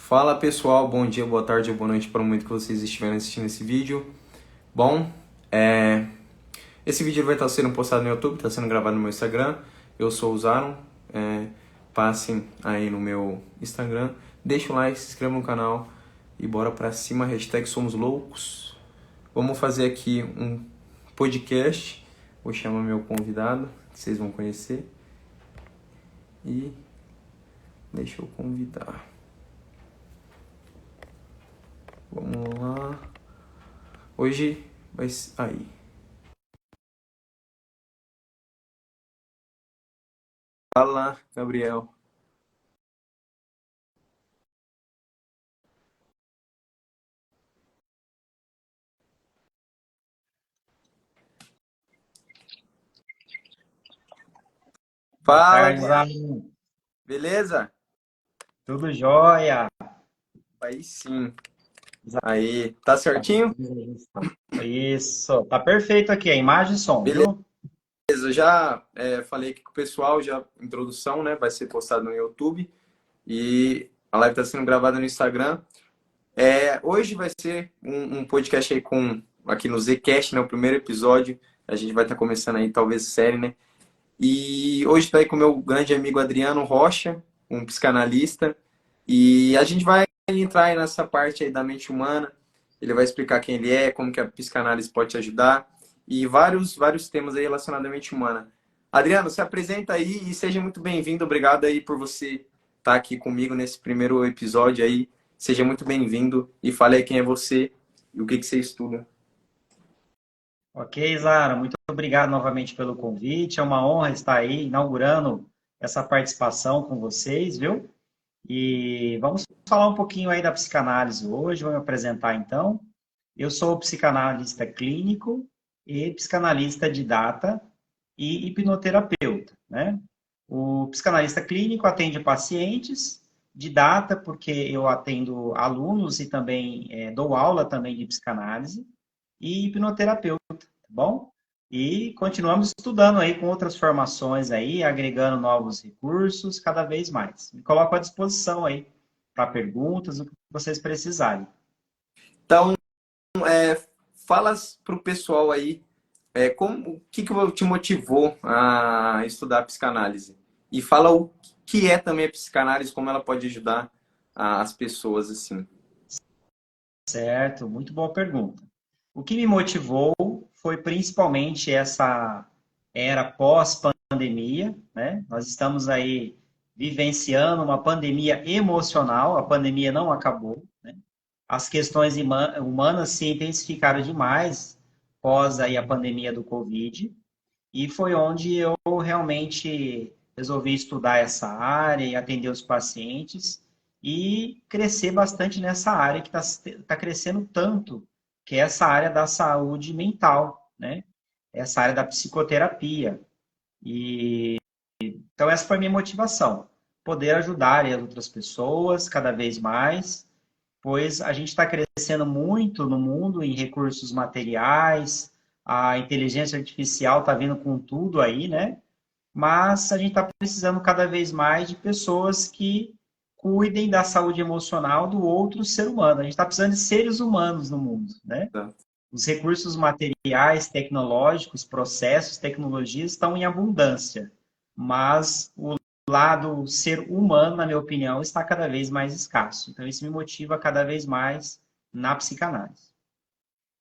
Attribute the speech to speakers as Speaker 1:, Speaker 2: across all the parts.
Speaker 1: Fala pessoal, bom dia, boa tarde ou boa noite para o momento que vocês estiverem assistindo esse vídeo. Bom, esse vídeo vai estar sendo postado no YouTube, está sendo gravado no meu Instagram. Eu sou o Zaron, passem aí no meu Instagram, deixa o like, se inscreva no canal e bora pra cima, hashtag somos loucos. Vamos fazer aqui um podcast, vou chamar meu convidado, que vocês vão conhecer. E deixa eu convidar. Vamos lá. Hoje vai aí. Fala, Gabriel.
Speaker 2: Boa
Speaker 1: Fala,
Speaker 2: tarde,
Speaker 1: Guilherme.
Speaker 2: Zanon.
Speaker 1: Beleza?
Speaker 2: Tudo jóia?
Speaker 1: Aí sim. Aí, tá certinho?
Speaker 2: Isso, tá perfeito aqui, a imagem e som,
Speaker 1: Beleza.
Speaker 2: viu?
Speaker 1: Eu já falei aqui com o pessoal, já introdução, né? Vai ser postado no YouTube e a live está sendo gravada no Instagram. Hoje vai ser um podcast aí aqui no Zcast, né? O primeiro episódio. A gente vai estar começando aí, talvez, série, né? E hoje está aí com o meu grande amigo Adriano Rocha, um psicanalista. E a gente vai entrar aí nessa parte aí da mente humana. Ele vai explicar quem ele é, como que a psicanálise pode te ajudar e vários temas aí relacionados à mente humana. Adriano, se apresenta aí e seja muito bem-vindo. Obrigado aí por você estar aqui comigo nesse primeiro episódio aí. Seja muito bem-vindo e fale aí quem é você e o que que você estuda.
Speaker 2: Ok, Zara, muito obrigado novamente pelo convite. É uma honra estar aí inaugurando essa participação com vocês, viu? E vamos falar um pouquinho aí da psicanálise hoje. Vou me apresentar então. Eu sou psicanalista clínico e psicanalista didata e hipnoterapeuta, né? O psicanalista clínico atende pacientes, didata, porque eu atendo alunos e também dou aula também de psicanálise, e hipnoterapeuta, tá bom? E continuamos estudando aí com outras formações aí, agregando novos recursos cada vez mais. Me coloco à disposição aí para perguntas, o que vocês precisarem.
Speaker 1: Então, fala para o pessoal aí o que que te motivou a estudar psicanálise? E fala o que é também a psicanálise, como ela pode ajudar as pessoas, assim.
Speaker 2: Certo, muito boa pergunta. O que me motivou foi principalmente essa era pós-pandemia, né? Nós estamos aí vivenciando uma pandemia emocional, a pandemia não acabou, né? As questões humanas se intensificaram demais pós aí a pandemia do Covid, e foi onde eu realmente resolvi estudar essa área e atender os pacientes e crescer bastante nessa área que tá crescendo tanto, que é essa área da saúde mental, né? Essa área da psicoterapia. E então essa foi a minha motivação, poder ajudar as outras pessoas cada vez mais, pois a gente está crescendo muito no mundo em recursos materiais, a inteligência artificial está vindo com tudo aí, né? Mas a gente está precisando cada vez mais de pessoas que cuidem da saúde emocional do outro ser humano. A gente está precisando de seres humanos no mundo, né?
Speaker 1: Tá?
Speaker 2: Os recursos materiais, tecnológicos, processos, tecnologias estão em abundância, mas o lado ser humano, na minha opinião, está cada vez mais escasso. Então, isso me motiva cada vez mais na psicanálise.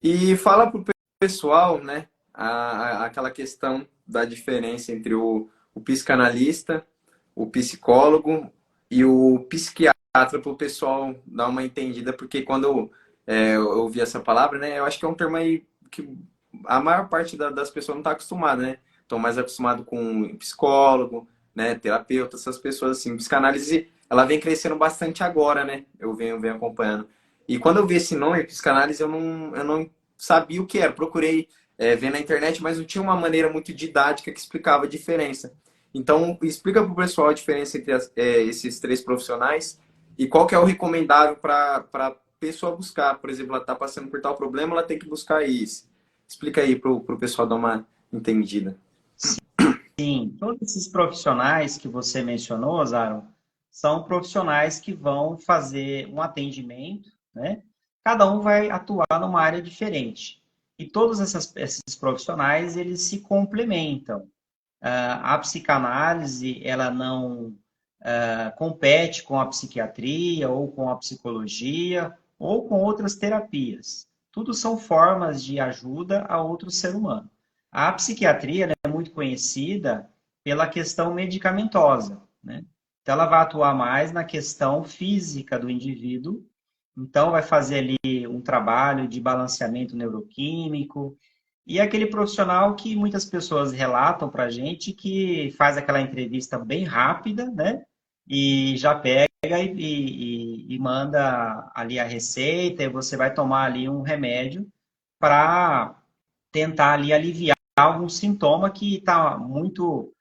Speaker 1: E fala para o pessoal, né, aquela questão da diferença entre o psicanalista, o psicólogo e o psiquiatra, para o pessoal dar uma entendida, porque quando eu ouvi essa palavra, né, eu acho que é um termo aí que a maior parte das pessoas não está acostumada, né? Estão mais acostumado com psicólogo, né, terapeuta, essas pessoas assim. Psicanálise, ela vem crescendo bastante agora, né? Eu venho acompanhando. E quando eu vi esse nome, psicanálise, eu não sabia o que era. Procurei ver na internet, mas não tinha uma maneira muito didática que explicava a diferença. Então, explica para o pessoal a diferença entre esses três profissionais e qual que é o recomendável para a pessoa buscar. Por exemplo, ela está passando por tal problema, ela tem que buscar isso. Explica aí para o pessoal dar uma entendida.
Speaker 2: Sim, todos esses profissionais que você mencionou, Zaro, são profissionais que vão fazer um atendimento, né? Cada um vai atuar numa área diferente. E todos esses profissionais, eles se complementam. A psicanálise, ela não compete com a psiquiatria ou com a psicologia ou com outras terapias. Tudo são formas de ajuda a outro ser humano. A psiquiatria, né, é muito conhecida pela questão medicamentosa, né? Então, ela vai atuar mais na questão física do indivíduo. Então, vai fazer ali um trabalho de balanceamento neuroquímico, e é aquele profissional que muitas pessoas relatam para a gente que faz aquela entrevista bem rápida, né? E já pega e manda ali a receita, e você vai tomar ali um remédio para tentar ali aliviar algum sintoma que está muito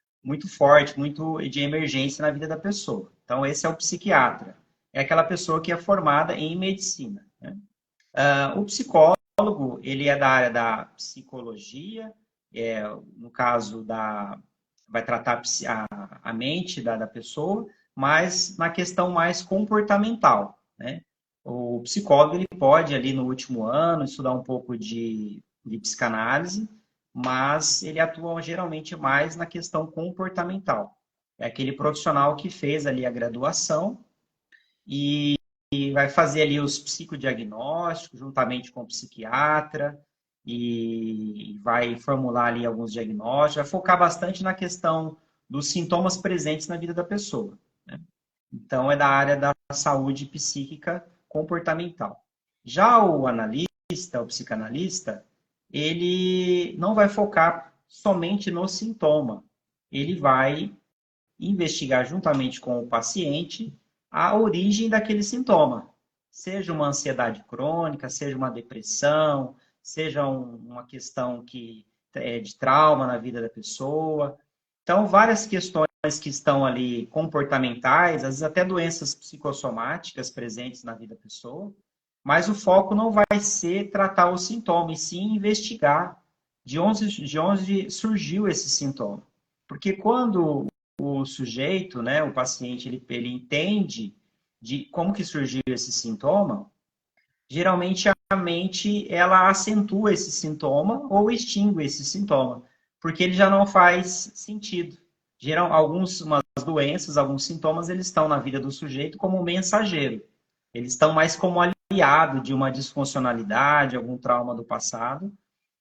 Speaker 2: forte, muito de emergência na vida da pessoa. Então, esse é o psiquiatra. É aquela pessoa que é formada em medicina, né? O psicólogo, ele é da área da psicologia, no caso vai tratar a mente da pessoa, mas na questão mais comportamental, né? O psicólogo, ele pode, ali no último ano, estudar um pouco de psicanálise, mas ele atua geralmente mais na questão comportamental. É aquele profissional que fez ali a graduação e vai fazer ali os psicodiagnósticos juntamente com o psiquiatra e vai formular ali alguns diagnósticos, vai focar bastante na questão dos sintomas presentes na vida da pessoa, né? Então, é da área da saúde psíquica comportamental. Já o analista, o psicanalista, ele não vai focar somente no sintoma, ele vai investigar juntamente com o paciente a origem daquele sintoma. Seja uma ansiedade crônica, seja uma depressão, seja uma questão que é de trauma na vida da pessoa. Então, várias questões que estão ali comportamentais, às vezes até doenças psicossomáticas presentes na vida da pessoa, mas o foco não vai ser tratar o sintoma, e sim investigar de onde surgiu esse sintoma. Porque quando o sujeito, né, o paciente, ele entende de como que surgiu esse sintoma, geralmente a mente, ela acentua esse sintoma ou extingue esse sintoma, porque ele já não faz sentido. Algumas doenças, alguns sintomas, eles estão na vida do sujeito como mensageiro. Eles estão mais como aliado de uma disfuncionalidade, algum trauma do passado,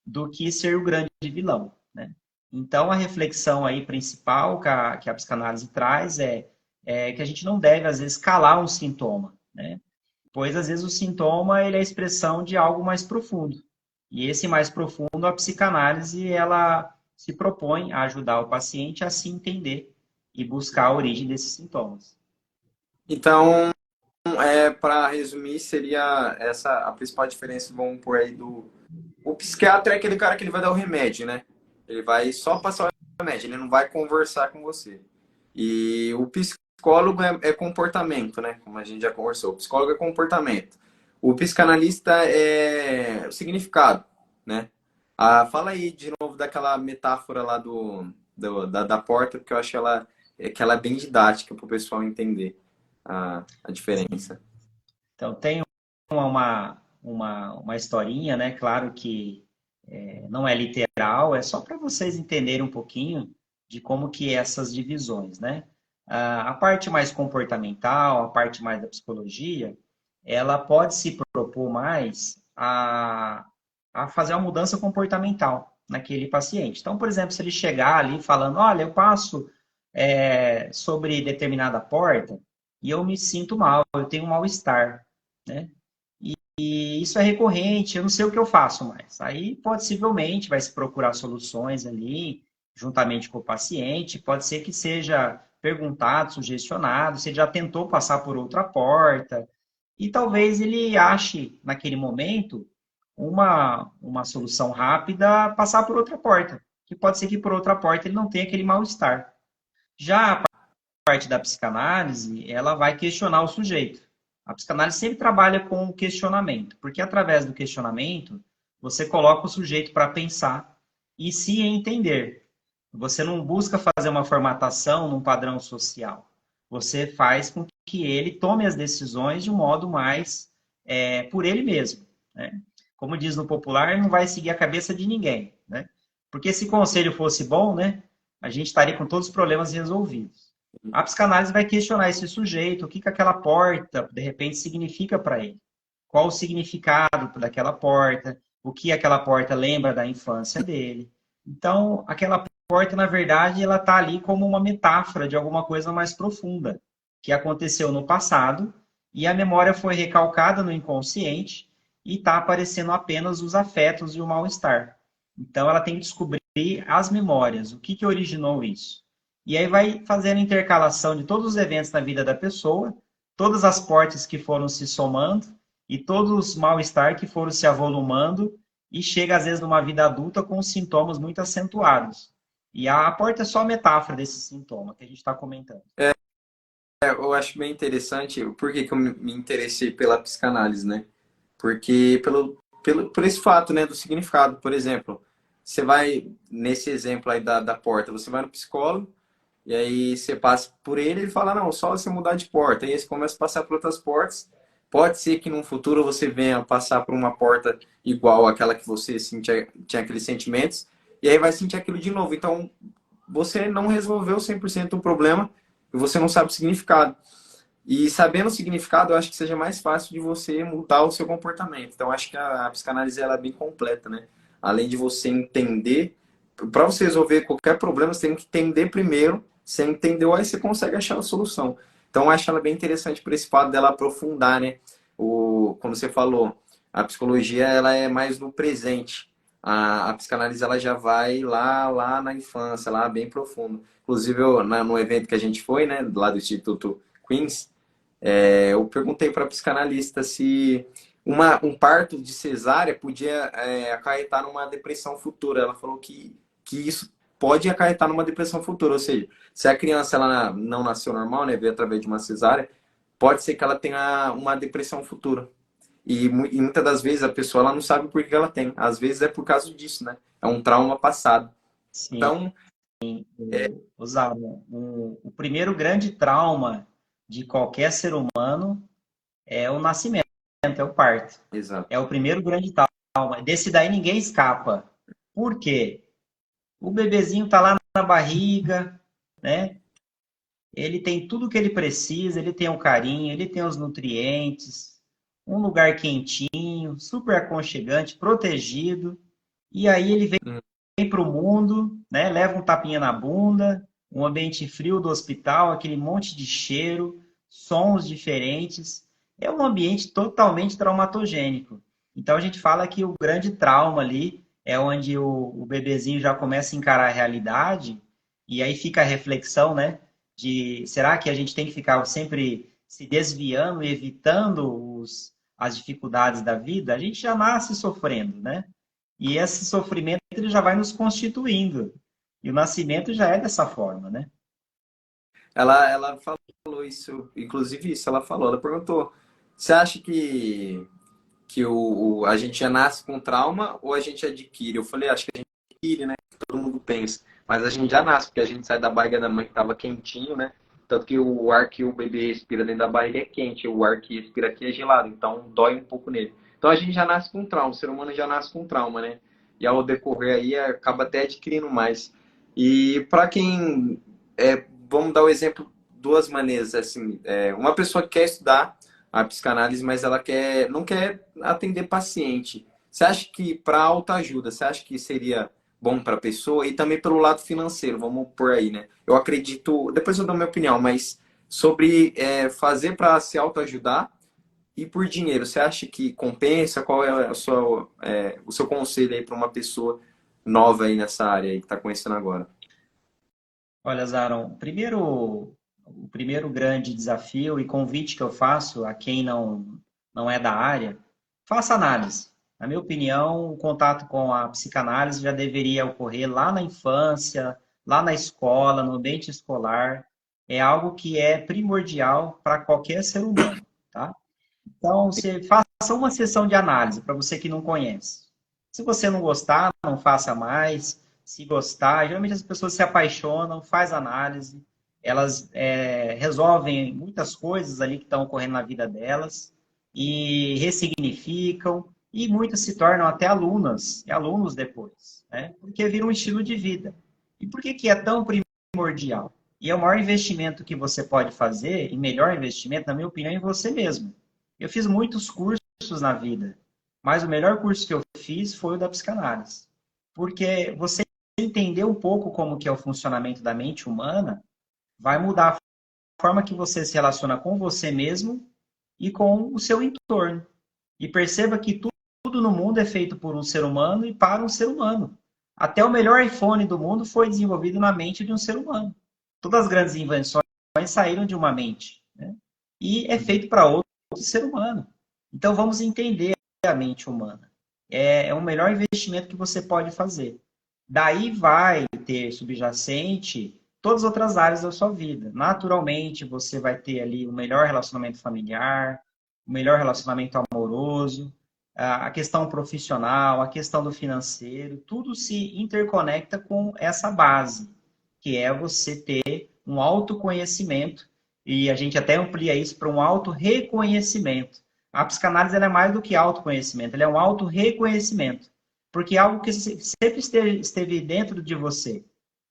Speaker 2: do que ser o grande vilão, né? Então, a reflexão aí principal que a psicanálise traz é que a gente não deve, às vezes, calar um sintoma, né? Pois, às vezes, o sintoma ele é a expressão de algo mais profundo. E esse mais profundo, a psicanálise, ela se propõe a ajudar o paciente a se entender e buscar a origem desses sintomas.
Speaker 1: Então, para resumir, seria essa a principal diferença, vamos por aí, do... O psiquiatra é aquele cara que ele vai dar o remédio, né? Ele vai só passar o remédio, ele não vai conversar com você. E o psicólogo é comportamento, né? Como a gente já conversou. O psicólogo é comportamento. O psicanalista é o significado, né? Fala aí de novo daquela metáfora lá da porta, porque eu acho que ela é bem didática para o pessoal entender a diferença.
Speaker 2: Então, tem uma historinha, né? Claro que não é literal, é só para vocês entenderem um pouquinho de como que é essas divisões, né? A parte mais comportamental, a parte mais da psicologia, ela pode se propor mais a fazer uma mudança comportamental naquele paciente. Então, por exemplo, se ele chegar ali falando, olha, eu passo sobre determinada porta e eu me sinto mal, eu tenho um mal-estar, né? E isso é recorrente, eu não sei o que eu faço mais. Aí, possivelmente, vai se procurar soluções ali, juntamente com o paciente. Pode ser que seja perguntado, sugestionado, se ele já tentou passar por outra porta. E talvez ele ache, naquele momento, uma solução rápida, passar por outra porta. Que pode ser que por outra porta ele não tenha aquele mal-estar. Já a parte da psicanálise, ela vai questionar o sujeito. A psicanálise sempre trabalha com o questionamento, porque através do questionamento, você coloca o sujeito para pensar e se entender. Você não busca fazer uma formatação num padrão social. Você faz com que ele tome as decisões de um modo mais por ele mesmo, né? Como diz no popular, não vai seguir a cabeça de ninguém, né? Porque se conselho fosse bom, né, a gente estaria com todos os problemas resolvidos. A psicanálise vai questionar esse sujeito, o que que aquela porta, de repente, significa para ele. Qual o significado daquela porta, o que aquela porta lembra da infância dele. Então, aquela porta, na verdade, ela está ali como uma metáfora de alguma coisa mais profunda, que aconteceu no passado, e a memória foi recalcada no inconsciente, e está aparecendo apenas os afetos e o mal-estar. Então, ela tem que descobrir as memórias, o que que originou isso. E aí vai fazendo intercalação de todos os eventos na vida da pessoa, todas as portas que foram se somando, e todos os mal-estar que foram se avolumando, e chega, às vezes, numa vida adulta com sintomas muito acentuados. E a porta é só a metáfora desse sintoma que a gente está comentando.
Speaker 1: Eu acho bem interessante. Por que que eu me interessei pela psicanálise, né? Porque por esse fato, né, do significado. Por exemplo, você vai, nesse exemplo aí da porta, você vai no psicólogo, e aí você passa por ele, ele fala, não, só você mudar de porta. E aí você começa a passar por outras portas. Pode ser que no futuro você venha passar por uma porta igual àquela que você tinha aqueles sentimentos, e aí vai sentir aquilo de novo. Então, você não resolveu 100% o problema e você não sabe o significado. E sabendo o significado, eu acho que seja mais fácil de você mudar o seu comportamento. Então, acho que a psicanálise ela é bem completa, né? Além de você entender, para você resolver qualquer problema, você tem que entender primeiro. Você entendeu, aí você consegue achar a solução. Então, eu acho ela bem interessante por esse fato dela aprofundar, né? Como você falou, a psicologia ela é mais no presente. A psicanálise ela já vai lá na infância, lá bem profundo. Inclusive, no evento que a gente foi, né, lá do Instituto Queens, eu perguntei para a psicanalista se um parto de cesárea podia acarretar numa depressão futura. Ela falou que isso pode acarretar numa depressão futura. Ou seja, se a criança ela não nasceu normal, né, veio através de uma cesárea, pode ser que ela tenha uma depressão futura. E muitas das vezes a pessoa ela não sabe por que ela tem. Às vezes é por causa disso, né? É um trauma passado.
Speaker 2: Sim,
Speaker 1: Então,
Speaker 2: usar o primeiro grande trauma de qualquer ser humano é o nascimento, é o parto.
Speaker 1: exato.
Speaker 2: É o primeiro grande trauma. Desse daí ninguém escapa. Por quê? O bebezinho tá lá na barriga, né? Ele tem tudo que ele precisa, ele tem o carinho, ele tem os nutrientes, um lugar quentinho, super aconchegante, protegido. E aí ele vem para o mundo, né? Leva um tapinha na bunda, um ambiente frio do hospital, aquele monte de cheiro, sons diferentes. É um ambiente totalmente traumatogênico. Então a gente fala que o grande trauma ali é onde o bebezinho já começa a encarar a realidade, e aí fica a reflexão, né? De será que a gente tem que ficar sempre se desviando e evitando as dificuldades da vida? A gente já nasce sofrendo, né? E esse sofrimento ele já vai nos constituindo. E o nascimento já é dessa forma, né?
Speaker 1: Ela falou isso, inclusive isso, ela perguntou, você acha que a gente já nasce com trauma ou a gente adquire? Eu falei, acho que a gente adquire, né? Todo mundo pensa. Mas a gente já nasce, porque a gente sai da barriga da mãe que estava quentinho, né? Tanto que o ar que o bebê respira dentro da barriga é quente, o ar que respira aqui é gelado, então dói um pouco nele. Então a gente já nasce com trauma, o ser humano já nasce com trauma, né? E ao decorrer aí acaba até adquirindo mais. E para quem, vamos dar o exemplo duas maneiras, assim, uma pessoa que quer estudar a psicanálise, mas ela não quer atender paciente. Você acha que para autoajuda, você acha que seria bom para a pessoa? E também pelo lado financeiro, vamos por aí, né? Eu acredito, depois eu dou minha opinião, mas sobre fazer para se autoajudar e por dinheiro, você acha que compensa? Qual é o seu conselho aí para uma pessoa nova aí nessa área aí que está conhecendo agora?
Speaker 2: Olha, Zaron, o primeiro grande desafio e convite que eu faço a quem não é da área, faça análise. Na minha opinião, o contato com a psicanálise já deveria ocorrer lá na infância, lá na escola, no ambiente escolar. É algo que é primordial para qualquer ser humano, tá? Então, você faça uma sessão de análise para você que não conhece. Se você não gostar, não faça mais. Se gostar, geralmente as pessoas se apaixonam, faz análise. elas resolvem muitas coisas ali que estão ocorrendo na vida delas e ressignificam, e muitas se tornam até alunas e alunos depois, né? Porque vira um estilo de vida. E por que que é tão primordial? E é o maior investimento que você pode fazer, e melhor investimento, na minha opinião, é em você mesmo. Eu fiz muitos cursos na vida, mas o melhor curso que eu fiz foi o da psicanálise. Porque você entender um pouco como que é o funcionamento da mente humana, vai mudar a forma que você se relaciona com você mesmo e com o seu entorno. E perceba que tudo no mundo é feito por um ser humano e para um ser humano. Até o melhor iPhone do mundo foi desenvolvido na mente de um ser humano. Todas as grandes invenções saíram de uma mente, né? E é feito para outro ser humano. Então vamos entender a mente humana. É o melhor investimento que você pode fazer. Daí vai ter subjacente todas as outras áreas da sua vida. Naturalmente, você vai ter ali o melhor relacionamento familiar, o melhor relacionamento amoroso, a questão profissional, a questão do financeiro, tudo se interconecta com essa base, que é você ter um autoconhecimento, e a gente até amplia isso para um auto-reconhecimento. A psicanálise é mais do que autoconhecimento, ela é um auto-reconhecimento, porque é algo que sempre esteve dentro de você,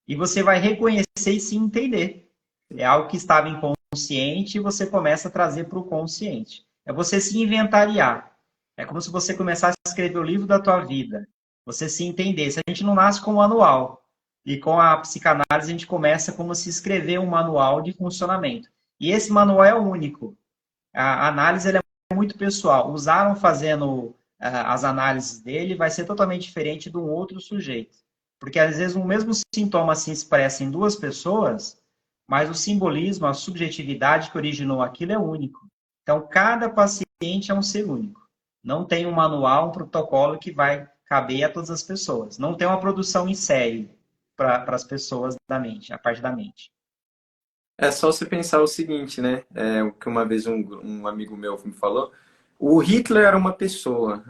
Speaker 2: e você vai reconhecer e se entender. É algo que estava inconsciente e você começa a trazer para o consciente. É você se inventariar. É como se você começasse a escrever o livro da tua vida. Você se entender. Se a gente não nasce com um manual. E com a psicanálise a gente começa como se escrever um manual de funcionamento. E esse manual é único. A análise ela é muito pessoal. Usaram fazendo as análises dele vai ser totalmente diferente de um outro sujeito. Porque às vezes o mesmo sintoma se expressa em duas pessoas, mas o simbolismo, a subjetividade que originou aquilo é único. Então, cada paciente é um ser único. Não tem um manual, um protocolo que vai caber a todas as pessoas. Não tem uma produção em série para as pessoas da mente, a parte da mente.
Speaker 1: É só você pensar o seguinte, né? O que uma vez um amigo meu me falou. O Hitler era uma pessoa,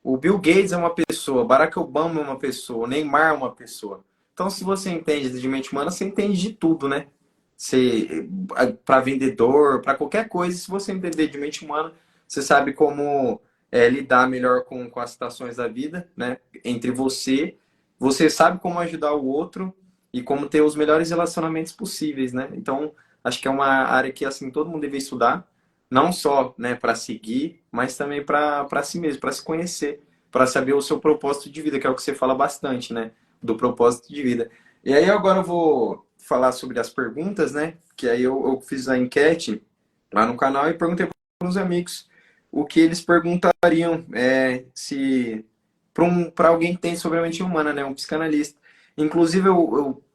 Speaker 1: o Bill Gates é uma pessoa, Barack Obama é uma pessoa, o Neymar é uma pessoa. Então, se você entende de mente humana, você entende de tudo, né? Para vendedor, para qualquer coisa, se você entender de mente humana, você sabe como lidar melhor com as situações da vida, né? Entre você sabe como ajudar o outro e como ter os melhores relacionamentos possíveis, né? Então, acho que é uma área que assim todo mundo deve estudar, não só, né, para seguir, mas também para si mesmo, para se conhecer, para saber o seu propósito de vida, que é o que você fala bastante, né? Do propósito de vida. E aí agora eu vou falar sobre as perguntas, né? Que aí eu fiz a enquete lá no canal e perguntei para os amigos o que eles perguntariam se para alguém que tem sobre a mente humana, né? Um psicanalista. Inclusive,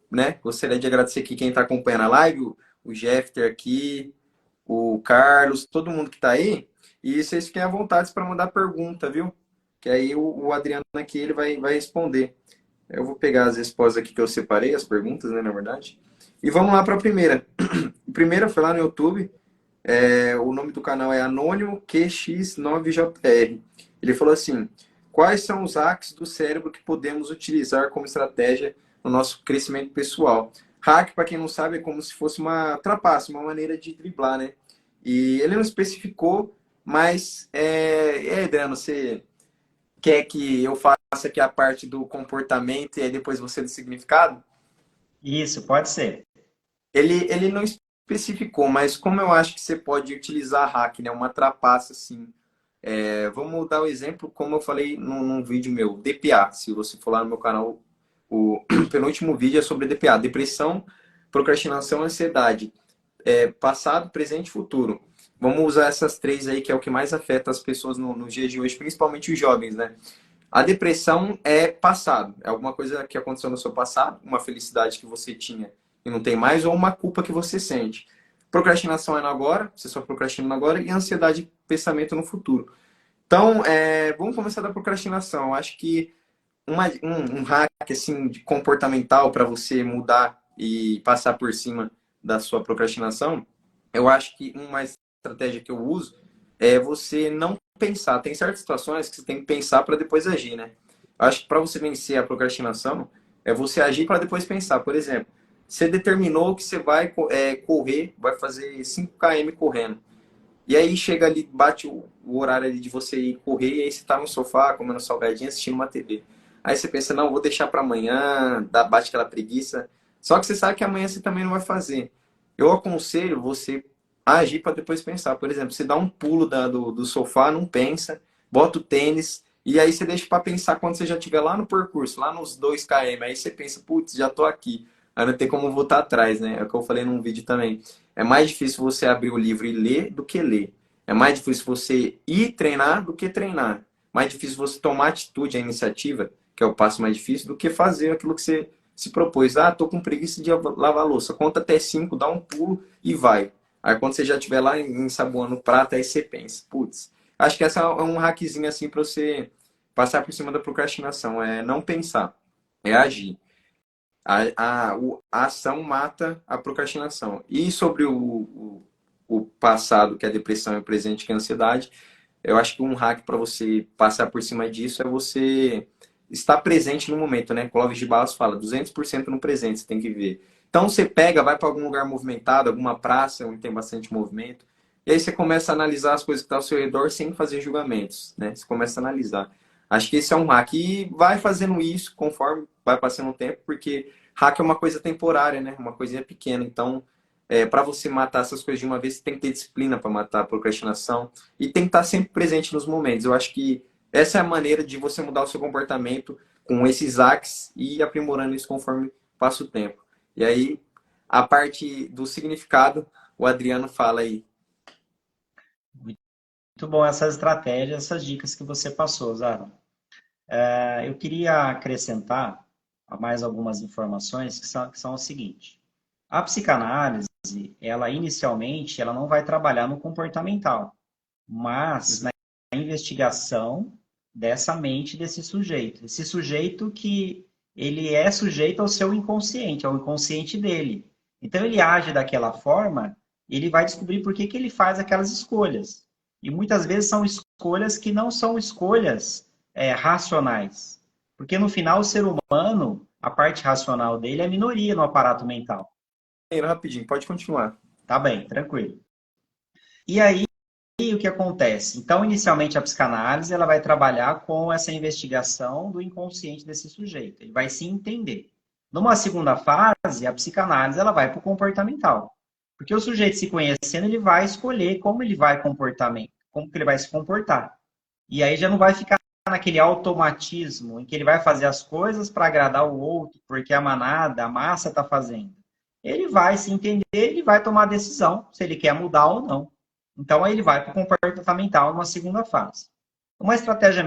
Speaker 1: né, gostaria de agradecer aqui quem está acompanhando a live, o Jeffter aqui, o Carlos, todo mundo que está aí. E vocês fiquem à vontade para mandar pergunta, viu? Que aí o Adriano aqui ele vai responder. Eu vou pegar as respostas aqui que eu separei, as perguntas, né, na verdade. E vamos lá para a primeira. A primeira foi lá no YouTube. O nome do canal é Anônimo QX9JR. Ele falou assim: quais são os hacks do cérebro que podemos utilizar como estratégia no nosso crescimento pessoal? Hack, para quem não sabe, é como se fosse uma trapaça, uma maneira de driblar, né? E ele não especificou, mas Adriano, você quer que eu faça aqui a parte do comportamento e aí depois você do significado?
Speaker 2: Isso, pode ser.
Speaker 1: Ele não especificou, mas como eu acho que você pode utilizar hack, né? Uma trapaça assim. Vamos dar o exemplo, como eu falei num vídeo meu, DPA. Se você for lá no meu canal, o penúltimo vídeo é sobre DPA, depressão, procrastinação, ansiedade, passado, presente e futuro. Vamos usar essas três aí, que é o que mais afeta as pessoas no dia de hoje, principalmente os jovens, né? A depressão é passado, é alguma coisa que aconteceu no seu passado, uma felicidade que você tinha e não tem mais, ou uma culpa que você sente. Procrastinação é no agora, você só procrastina no agora, e ansiedade, pensamento no futuro. Então, vamos começar da procrastinação. Eu acho que um hack assim, comportamental para você mudar e passar por cima da sua procrastinação, eu acho que uma estratégia que eu uso é você não pensar. Tem certas situações que você tem que pensar para depois agir, né? Eu acho que para você vencer a procrastinação, é você agir para depois pensar. Por exemplo, Você determinou que você vai correr, vai fazer 5 km correndo. E aí chega ali, bate o horário ali de você ir correr, e aí você tá no sofá, comendo salgadinho, assistindo uma TV. Aí você pensa, não, vou deixar para amanhã, bate aquela preguiça. Só que você sabe que amanhã você também não vai fazer. Eu aconselho você a agir para depois pensar. Por exemplo, você dá um pulo do sofá, não pensa, bota o tênis, e aí você deixa para pensar quando você já estiver lá no percurso, lá nos 2 km. Aí você pensa, putz, já tô aqui. Aí não tem como voltar atrás, né? É o que eu falei num vídeo também. É mais difícil você abrir o livro e ler do que ler. É mais difícil você ir treinar do que treinar. Mais difícil você tomar atitude, a iniciativa, que é o passo mais difícil, do que fazer aquilo que você se propôs. Ah, tô com preguiça de lavar a louça. Conta até 5, dá um pulo e vai. Aí quando você já estiver lá ensaboando o prato, aí você pensa, putz, acho que essa é um hackzinho assim para você passar por cima da procrastinação. É não pensar, é agir. A ação mata a procrastinação. E sobre o passado, que é a depressão, e o presente, que é a ansiedade, eu acho que um hack para você passar por cima disso é você estar presente no momento, né? Clóvis de Barros fala, 200% no presente você tem que ver. Então você pega, vai para algum lugar movimentado, alguma praça onde tem bastante movimento, e aí você começa a analisar as coisas que estão ao seu redor sem fazer julgamentos, né? Você começa a analisar. Acho que esse é um hack. E vai fazendo isso conforme vai passando o tempo, porque hack é uma coisa temporária, né? Uma coisinha pequena. Então, para você matar essas coisas de uma vez, você tem que ter disciplina para matar a procrastinação e tem que estar sempre presente nos momentos. Eu acho que essa é a maneira de você mudar o seu comportamento com esses hacks e ir aprimorando isso conforme passa o tempo. E aí, a parte do significado, o Adriano fala aí.
Speaker 2: Muito bom essas estratégias, essas dicas que você passou, Zara. Eu queria acrescentar mais algumas informações que são o seguinte. A psicanálise, ela inicialmente, ela não vai trabalhar no comportamental, mas
Speaker 1: Uhum.
Speaker 2: na investigação dessa mente desse sujeito. Esse sujeito que ele é sujeito ao seu inconsciente, ao inconsciente dele. Então ele age daquela forma, ele vai descobrir por que que ele faz aquelas escolhas. E muitas vezes são escolhas que não são escolhas racionais. Porque no final o ser humano, a parte racional dele é minoria no aparato mental.
Speaker 1: Rapidinho, pode continuar.
Speaker 2: Tá bem, tranquilo. E aí, o que acontece? Então, inicialmente, a psicanálise ela vai trabalhar com essa investigação do inconsciente desse sujeito. Ele vai se entender. Numa segunda fase, a psicanálise ela vai para o comportamental. Porque o sujeito se conhecendo, ele vai escolher como ele vai comportamento, como que ele vai se comportar. E aí já não vai ficar naquele automatismo em que ele vai fazer as coisas para agradar o outro, porque a manada, a massa está fazendo. Ele vai se entender, ele vai tomar a decisão se ele quer mudar ou não. Então aí ele vai para o comportamental numa segunda fase. Uma estratégia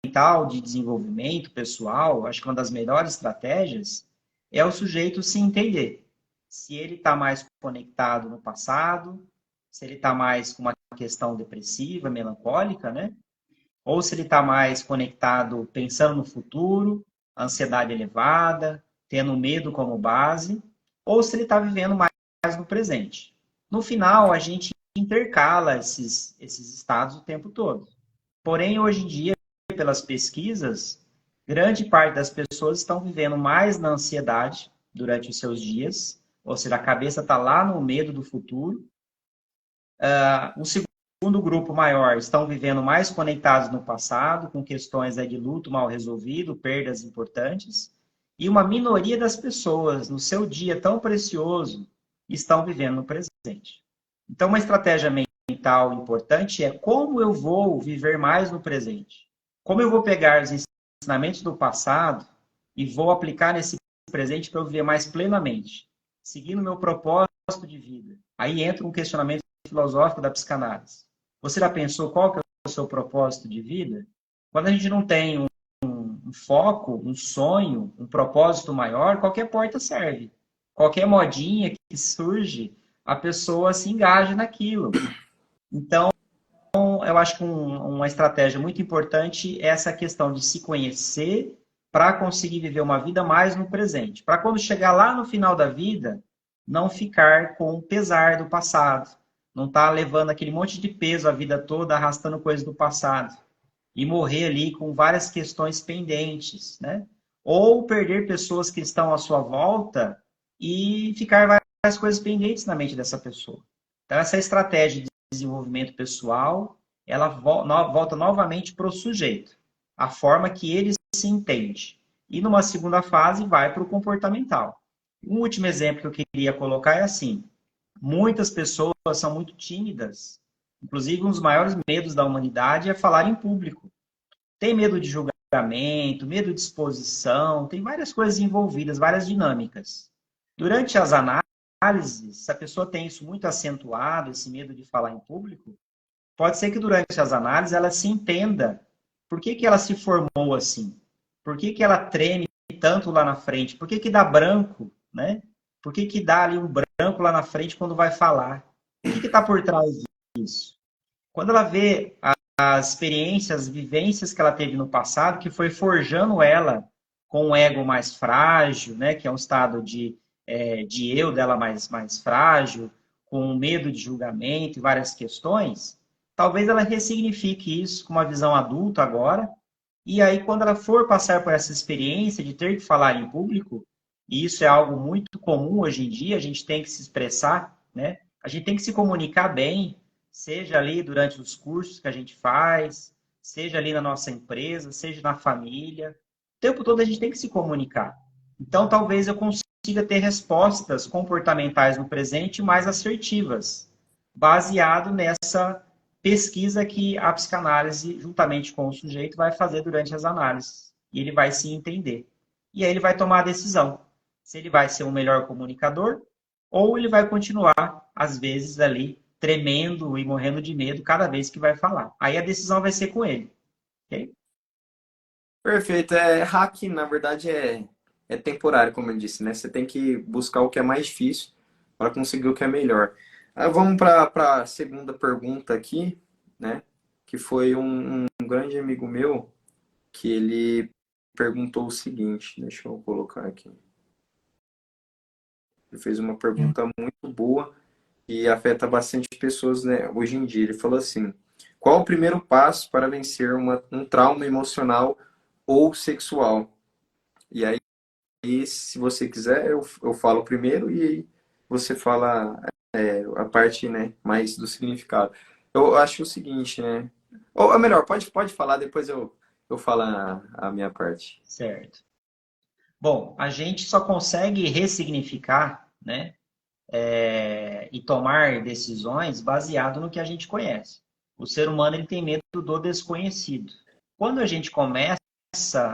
Speaker 2: mental de desenvolvimento pessoal, acho que uma das melhores estratégias é o sujeito se entender. Se ele está mais conectado no passado, se ele está mais com uma questão depressiva, melancólica, né? Ou se ele está mais conectado pensando no futuro, ansiedade elevada, tendo medo como base, ou se ele está vivendo mais no presente. No final, a gente intercala esses estados o tempo todo. Porém, hoje em dia, pelas pesquisas, grande parte das pessoas estão vivendo mais na ansiedade durante os seus dias, ou seja, a cabeça está lá no medo do futuro. Um segundo grupo maior estão vivendo mais conectados no passado, com questões de luto mal resolvido, perdas importantes. E uma minoria das pessoas, no seu dia tão precioso, estão vivendo no presente. Então, uma estratégia mental importante é como eu vou viver mais no presente. Como eu vou pegar os ensinamentos do passado e vou aplicar nesse presente para eu viver mais plenamente, seguindo o meu propósito de vida. Aí entra um questionamento filosófico da psicanálise. Você já pensou qual que é o seu propósito de vida? Quando a gente não tem um foco, um sonho, um propósito maior, qualquer porta serve. Qualquer modinha que surge, a pessoa se engaja naquilo. Então, eu acho que uma estratégia muito importante é essa questão de se conhecer para conseguir viver uma vida mais no presente. Para quando chegar lá no final da vida, não ficar com o pesar do passado. Não estar levando aquele monte de peso a vida toda, arrastando coisas do passado. E morrer ali com várias questões pendentes, né? Ou perder pessoas que estão à sua volta e ficar várias coisas pendentes na mente dessa pessoa. Então, essa estratégia de desenvolvimento pessoal, ela volta novamente para o sujeito, a forma que ele se entende. E numa segunda fase, vai para o comportamental. Um último exemplo que eu queria colocar é assim: muitas pessoas são muito tímidas. Inclusive, um dos maiores medos da humanidade é falar em público. Tem medo de julgamento, medo de exposição, tem várias coisas envolvidas, várias dinâmicas. Durante as análises, se a pessoa tem isso muito acentuado, esse medo de falar em público, pode ser que durante as análises ela se entenda por que, que ela se formou assim, por que, que ela treme tanto lá na frente, por que, que dá branco, né? Por que, que dá ali um branco lá na frente quando vai falar? O que está por trás disso? Quando ela vê as experiências, as vivências que ela teve no passado, que foi forjando ela com um ego mais frágil, né, que é um estado de eu dela mais frágil, com medo de julgamento e várias questões, talvez ela ressignifique isso com uma visão adulta agora, e aí quando ela for passar por essa experiência de ter que falar em público, e isso é algo muito comum hoje em dia, a gente tem que se expressar, né? A gente tem que se comunicar bem, seja ali durante os cursos que a gente faz, seja ali na nossa empresa, seja na família. O tempo todo a gente tem que se comunicar. Então, talvez eu consiga ter respostas comportamentais no presente mais assertivas, baseado nessa pesquisa que a psicanálise, juntamente com o sujeito, vai fazer durante as análises. E ele vai se entender. E aí ele vai tomar a decisão se ele vai ser um melhor comunicador ou ele vai continuar, às vezes, ali tremendo e morrendo de medo cada vez que vai falar. Aí a decisão vai ser com ele. Ok?
Speaker 1: Perfeito. Hack, na verdade, é temporário, como eu disse, né? Você tem que buscar o que é mais difícil para conseguir o que é melhor. Vamos para a segunda pergunta aqui, né? Que foi um grande amigo meu que ele perguntou o seguinte, deixa eu colocar aqui. Ele fez uma pergunta muito boa e afeta bastante pessoas, né, hoje em dia. Ele falou assim: qual o primeiro passo para vencer um trauma emocional ou sexual? E aí, se você quiser, eu falo primeiro e aí você fala a parte, né, mais do significado. Eu acho o seguinte, né? Ou melhor, pode falar, depois eu falo a minha parte.
Speaker 2: Certo. Bom, a gente só consegue ressignificar, né, e tomar decisões baseado no que a gente conhece. O ser humano ele tem medo do desconhecido. Quando a gente começa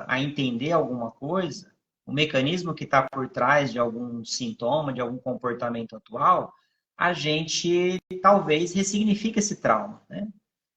Speaker 2: a entender alguma coisa, o mecanismo que está por trás de algum sintoma, de algum comportamento atual, a gente talvez ressignifique esse trauma, né?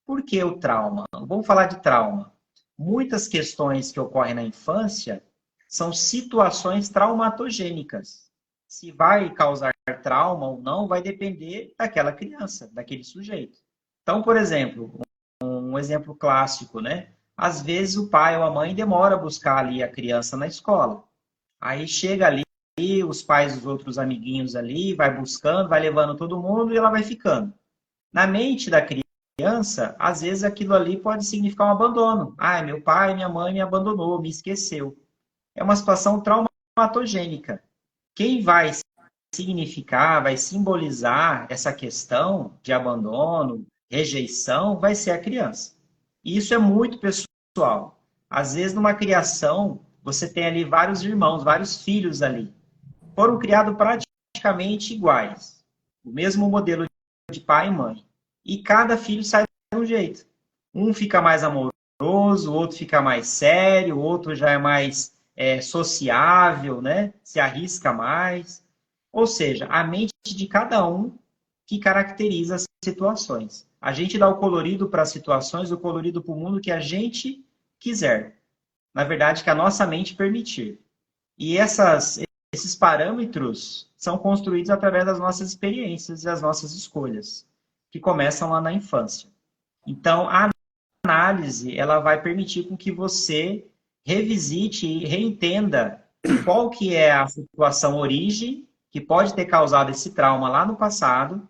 Speaker 2: Por que o trauma? Vamos falar de trauma. Muitas questões que ocorrem na infância são situações traumatogênicas. Se vai causar trauma ou não, vai depender daquela criança, daquele sujeito. Então, por exemplo, um exemplo clássico, né? Às vezes o pai ou a mãe demora a buscar ali a criança na escola. Aí chega ali, os pais dos outros amiguinhos ali, vai buscando, vai levando todo mundo e ela vai ficando. Na mente da criança, às vezes aquilo ali pode significar um abandono. Ah, meu pai, minha mãe me abandonou, me esqueceu. É uma situação traumatogênica. Quem vai significar, vai simbolizar essa questão de abandono, rejeição, vai ser a criança. E isso é muito pessoal. Às vezes, numa criação, você tem ali vários irmãos, vários filhos ali. Foram criados praticamente iguais. O mesmo modelo de pai e mãe. E cada filho sai de um jeito. Um fica mais amoroso, o outro fica mais sério, o outro já é mais sociável, né? Se arrisca mais. Ou seja, a mente de cada um que caracteriza as situações. A gente dá o colorido para as situações, o colorido para o mundo que a gente quiser. Na verdade, que a nossa mente permitir. E esses parâmetros são construídos através das nossas experiências e das nossas escolhas, que começam lá na infância. Então, a análise ela vai permitir com que você revisite e reentenda qual que é a situação origem que pode ter causado esse trauma lá no passado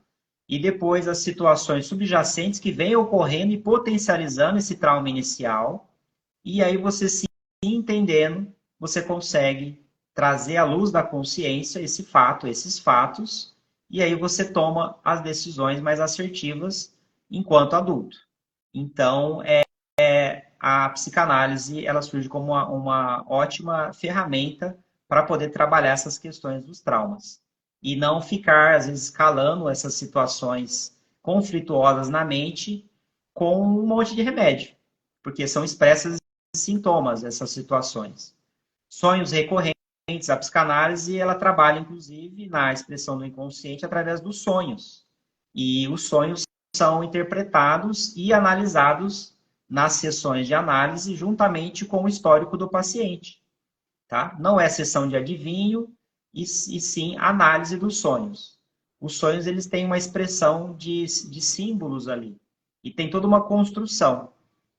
Speaker 2: e depois as situações subjacentes que vêm ocorrendo e potencializando esse trauma inicial. E aí você se entendendo, você consegue trazer à luz da consciência esse fato, esses fatos, e aí você toma as decisões mais assertivas enquanto adulto. Então, a psicanálise ela surge como uma ótima ferramenta para poder trabalhar essas questões dos traumas. E não ficar, às vezes, escalando essas situações conflituosas na mente com um monte de remédio, porque são expressas sintomas dessas situações. Sonhos recorrentes, a psicanálise, ela trabalha, inclusive, na expressão do inconsciente através dos sonhos. E os sonhos são interpretados e analisados nas sessões de análise juntamente com o histórico do paciente, tá? Não é sessão de adivinho, e sim análise dos sonhos. Os sonhos, eles têm uma expressão de símbolos ali, e tem toda uma construção.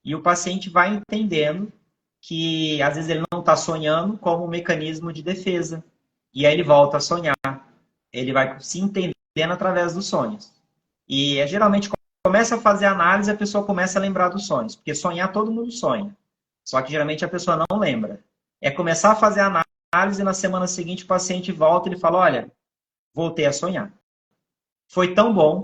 Speaker 2: E o paciente vai entendendo que, às vezes, ele não está sonhando como um mecanismo de defesa, e aí ele volta a sonhar. Ele vai se entendendo através dos sonhos. E geralmente começa a fazer análise, a pessoa começa a lembrar dos sonhos, porque sonhar todo mundo sonha. Só que geralmente a pessoa não lembra. É começar a fazer análise, na semana seguinte o paciente volta e ele fala: olha, voltei a sonhar. Foi tão bom,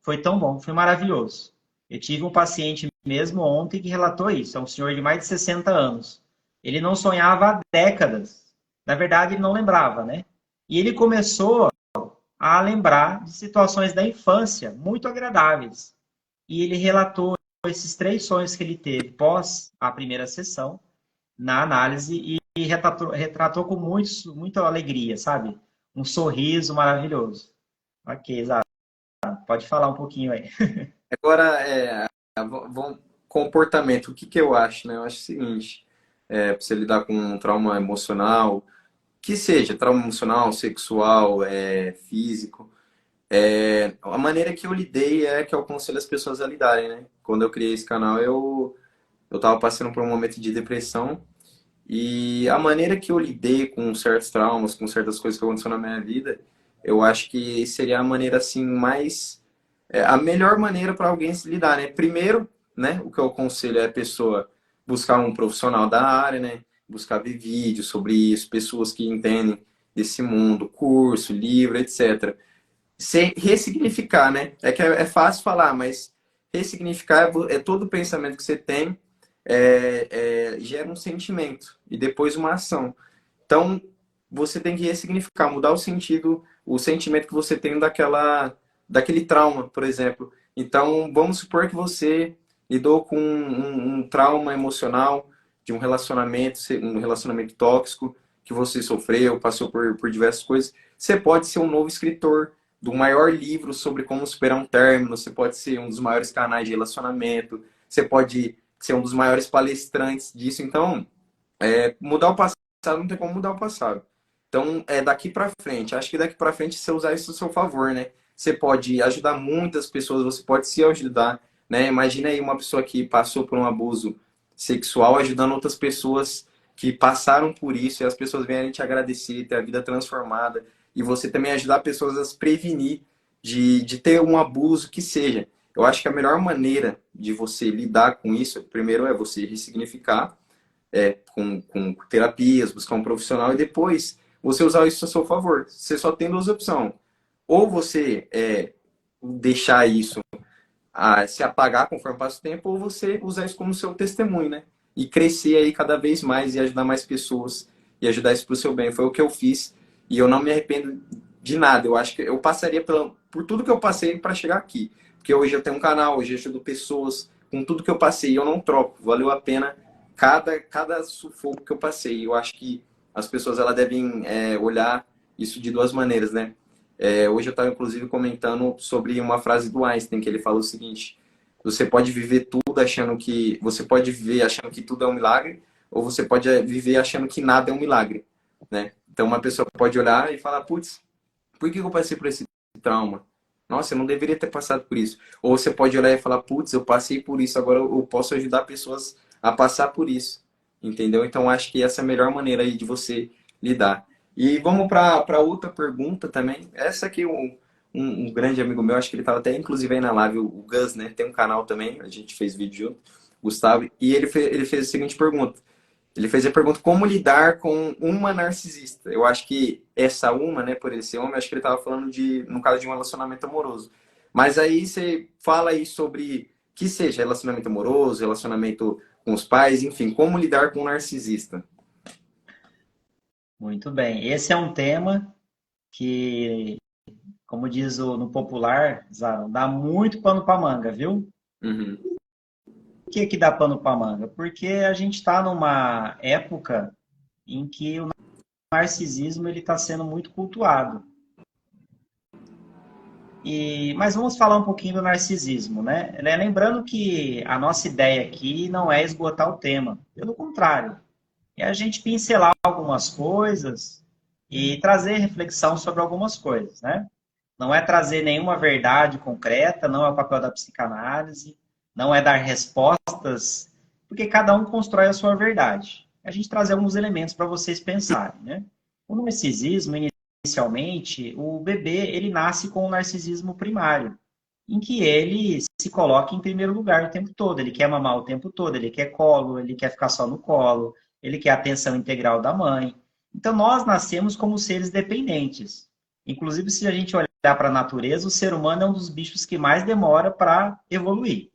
Speaker 2: foi tão bom, foi maravilhoso. Eu tive um paciente mesmo ontem que relatou isso, é um senhor de mais de 60 anos. Ele não sonhava há décadas. Na verdade, ele não lembrava, né? E ele começou a lembrar de situações da infância muito agradáveis. E ele relatou esses 3 sonhos que ele teve pós a primeira sessão, na análise, e retratou com muita alegria, sabe? Um sorriso maravilhoso. Ok, exato. Pode falar um pouquinho aí.
Speaker 1: Agora, comportamento, o que que eu acho, né? Eu acho o seguinte, para você lidar com um trauma emocional, que seja trauma emocional, sexual, físico, a maneira que eu lidei é que eu aconselho as pessoas a lidarem, né? Quando eu criei esse canal, eu tava passando por um momento de depressão e a maneira que eu lidei com certos traumas, com certas coisas que aconteceram na minha vida, eu acho que seria a maneira assim mais a melhor maneira para alguém se lidar, né? Primeiro, né, o que eu aconselho é a pessoa buscar um profissional da área, né? Buscar ver vídeos sobre isso, pessoas que entendem desse mundo, curso, livro, etc. Sem ressignificar, né? É fácil falar, mas ressignificar é todo o pensamento que você tem gera um sentimento e depois uma ação. Então, você tem que ressignificar, mudar o sentido, o sentimento que você tem daquele trauma, por exemplo. Então, vamos supor que você lidou com um trauma emocional de um relacionamento tóxico que você sofreu, passou por diversas coisas. Você pode ser um novo escritor do maior livro sobre como superar um término, você pode ser um dos maiores canais de relacionamento, você pode ser um dos maiores palestrantes disso. Então, mudar o passado não tem como mudar o passado. Então, é daqui para frente. Acho que daqui para frente você usar isso a seu favor, né? Você pode ajudar muitas pessoas, você pode se ajudar, né? Imagina aí uma pessoa que passou por um abuso sexual ajudando outras pessoas que passaram por isso e as pessoas vêm te agradecer, ter a vida transformada e você também ajudar pessoas a se prevenir de ter um abuso que seja. Eu acho que a melhor maneira de você lidar com isso, primeiro é você ressignificar, com terapias, buscar um profissional e depois você usar isso a seu favor. Você só tem 2 opções. Ou você deixar isso se apagar conforme passa o tempo, ou você usar isso como seu testemunho, né? E crescer aí cada vez mais e ajudar mais pessoas e ajudar isso pro seu bem. Foi o que eu fiz e eu não me arrependo de nada. Eu acho que eu passaria por tudo que eu passei para chegar aqui. Porque hoje eu tenho um canal, hoje eu ajudo pessoas com tudo que eu passei e eu não troco. Valeu a pena cada sufoco que eu passei. Eu acho que as pessoas elas devem olhar isso de 2 maneiras, né? Hoje eu estava inclusive comentando sobre uma frase do Einstein que ele falou o seguinte: você pode viver tudo achando que você pode viver achando que tudo é um milagre, ou você pode viver achando que nada é um milagre, né? Então uma pessoa pode olhar e falar, putz, por que eu passei por esse trauma? Nossa, eu não deveria ter passado por isso. Ou você pode olhar e falar, putz, eu passei por isso, agora eu posso ajudar pessoas a passar por isso. Entendeu? Então acho que essa é a melhor maneira aí de você lidar. E vamos para outra pergunta também. Essa aqui, um grande amigo meu, acho que ele estava até inclusive aí na live, o Gus, né? Tem um canal também, a gente fez vídeo junto, Gustavo, e ele fez a seguinte pergunta. Ele fez a pergunta como lidar com uma narcisista. Eu acho que essa uma, né, por ele ser homem, acho que ele estava falando de, no caso de um relacionamento amoroso. Mas aí você fala aí sobre que seja relacionamento amoroso, relacionamento com os pais, enfim, como lidar com um narcisista.
Speaker 2: Muito bem. Esse é um tema que, como diz no popular, Zaron, dá muito pano para manga, viu?
Speaker 1: Uhum,
Speaker 2: Por que que dá pano para manga? Porque a gente está numa época em que o narcisismo ele está sendo muito cultuado. Mas vamos falar um pouquinho do narcisismo, né? Lembrando que a nossa ideia aqui não é esgotar o tema, pelo contrário, é a gente pincelar algumas coisas e trazer reflexão sobre algumas coisas, né? Não é trazer nenhuma verdade concreta, não é o papel da psicanálise, não é dar respostas, porque cada um constrói a sua verdade. A gente trazer alguns elementos para vocês pensarem, né? O narcisismo, inicialmente, o bebê, ele nasce com o narcisismo primário, em que ele se coloca em primeiro lugar o tempo todo. Ele quer mamar o tempo todo, ele quer colo, ele quer ficar só no colo, ele quer a atenção integral da mãe. Então, nós nascemos como seres dependentes. Inclusive, se a gente olhar para a natureza, o ser humano é um dos bichos que mais demora para evoluir.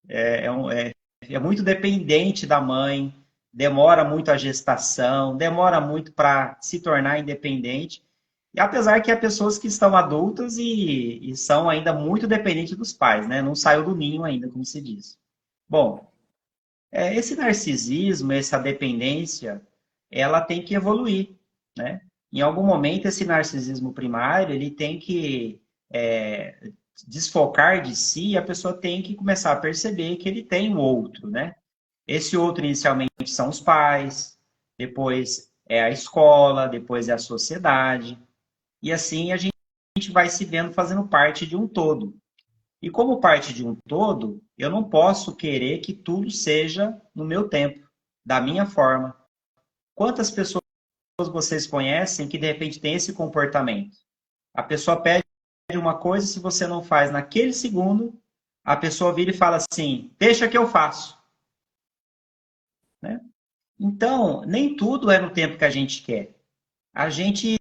Speaker 2: É muito dependente da mãe, demora muito a gestação, demora muito para se tornar independente. E apesar que há pessoas que estão adultas e são ainda muito dependentes dos pais, né? Não saiu do ninho ainda, como se diz. Bom, esse narcisismo, essa dependência, ela tem que evoluir, né? Em algum momento, esse narcisismo primário, ele tem que desfocar de si, e a pessoa tem que começar a perceber que ele tem um outro, né? Esse outro, inicialmente, são os pais, depois é a escola, depois é a sociedade, e assim a gente vai se vendo fazendo parte de um todo. E como parte de um todo, eu não posso querer que tudo seja no meu tempo, da minha forma. Quantas pessoas vocês conhecem que de repente tem esse comportamento? A pessoa pede uma coisa, se você não faz naquele segundo, a pessoa vira e fala assim: deixa que eu faço. Né? Então, nem tudo é no tempo que a gente quer. A gente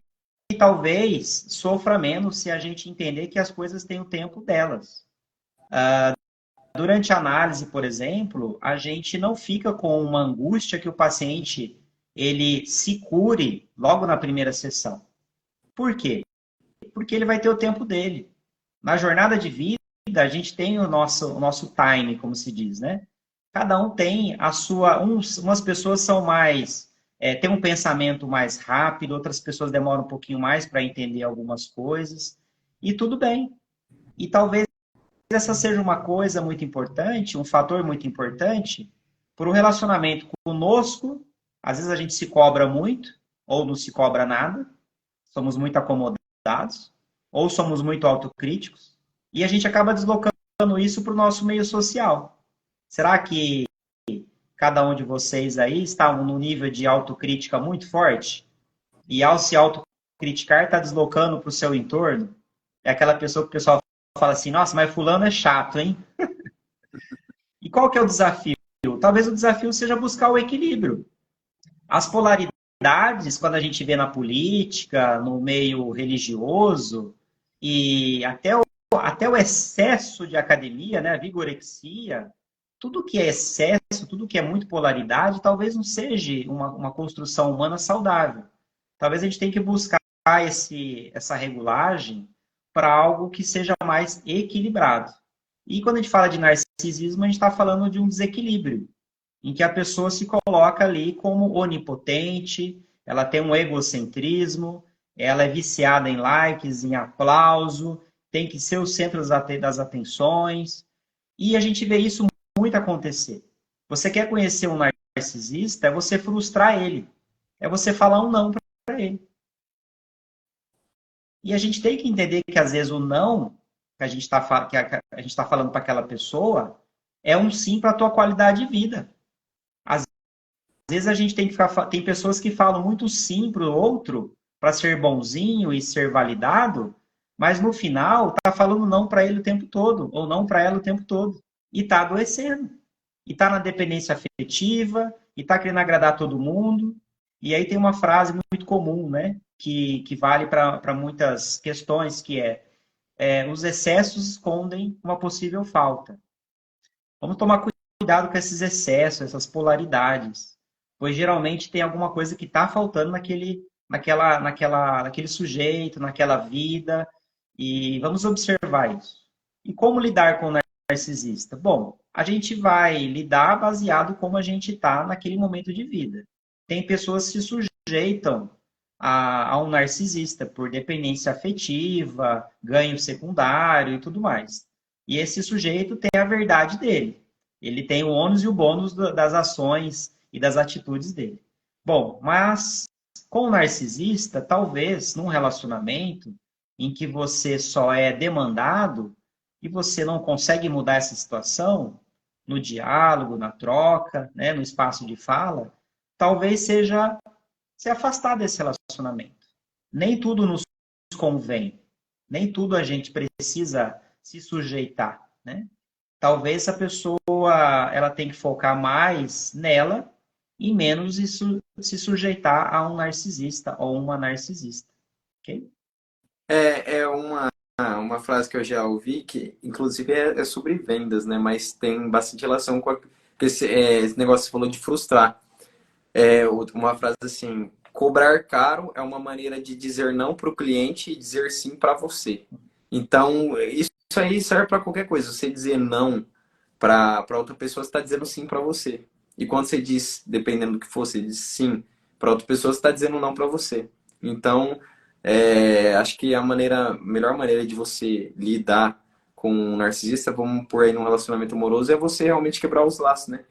Speaker 2: talvez sofra menos se a gente entender que as coisas têm o tempo delas. Durante a análise, por exemplo, a gente não fica com uma angústia que o paciente ele se cure logo na primeira sessão. Por quê? Porque ele vai ter o tempo dele. Na jornada de vida, a gente tem o nosso time, como se diz, né? Cada um tem a sua. Umas pessoas são mais. Tem um pensamento mais rápido, outras pessoas demoram um pouquinho mais para entender algumas coisas. E tudo bem. E talvez essa seja uma coisa muito importante, um fator muito importante para o relacionamento conosco. Às vezes a gente se cobra muito, ou não se cobra nada, somos muito acomodados, ou somos muito autocríticos, e a gente acaba deslocando isso para o nosso meio social. Será que cada um de vocês aí está no nível de autocrítica muito forte? E ao se autocriticar, está deslocando para o seu entorno? É aquela pessoa que o pessoal fala assim: nossa, mas fulano é chato, hein? E qual que é o desafio? Talvez o desafio seja buscar o equilíbrio. As polaridades, quando a gente vê na política, no meio religioso, e até o excesso de academia, né, a vigorexia, tudo que é excesso, tudo que é muito polaridade, talvez não seja uma construção humana saudável. Talvez a gente tenha que buscar essa regulagem para algo que seja mais equilibrado. E quando a gente fala de narcisismo, a gente está falando de um desequilíbrio, em que a pessoa se coloca ali como onipotente, ela tem um egocentrismo, ela é viciada em likes, em aplauso, tem que ser o centro das atenções, e a gente vê isso muito acontecer. Você quer conhecer um narcisista, é você frustrar ele, é você falar um não para ele. E a gente tem que entender que, às vezes, o não que a gente está falando para aquela pessoa é um sim para a tua qualidade de vida. Às vezes a gente tem pessoas que falam muito sim para o outro para ser bonzinho e ser validado, mas no final tá falando não para ele o tempo todo, ou não para ela o tempo todo. E tá adoecendo. E tá na dependência afetiva, e está querendo agradar todo mundo. E aí tem uma frase muito comum, né? Que vale para muitas questões, que os excessos escondem uma possível falta. Vamos tomar cuidado com esses excessos, essas polaridades, pois geralmente tem alguma coisa que está faltando naquele sujeito, naquela vida, e vamos observar isso. E como lidar com o narcisista? Bom, a gente vai lidar baseado como a gente está naquele momento de vida. Tem pessoas que se sujeitam a um narcisista por dependência afetiva, ganho secundário e tudo mais. E esse sujeito tem a verdade dele. Ele tem o ônus e o bônus das ações e das atitudes dele. Bom, mas com o narcisista, talvez num relacionamento em que você só é demandado e você não consegue mudar essa situação, no diálogo, na troca, né, no espaço de fala, talvez seja se afastar desse relacionamento. Nem tudo nos convém, nem tudo a gente precisa se sujeitar, né? Talvez a pessoa ela tem que focar mais nela e menos se sujeitar a um narcisista ou uma narcisista, ok?
Speaker 1: É uma frase que eu já ouvi que, inclusive, é sobre vendas, né? Mas tem bastante relação com esse negócio que você falou de frustrar. Uma frase assim: cobrar caro é uma maneira de dizer não para o cliente e dizer sim para você. Então, isso aí serve para qualquer coisa. Você dizer não para outra pessoa, você está dizendo sim para você. E quando você diz, dependendo do que for, você diz sim para outra pessoa, você está dizendo não para você. Então, acho que melhor maneira de você lidar com um narcisista, vamos pôr aí num relacionamento amoroso, é você realmente quebrar os laços, né?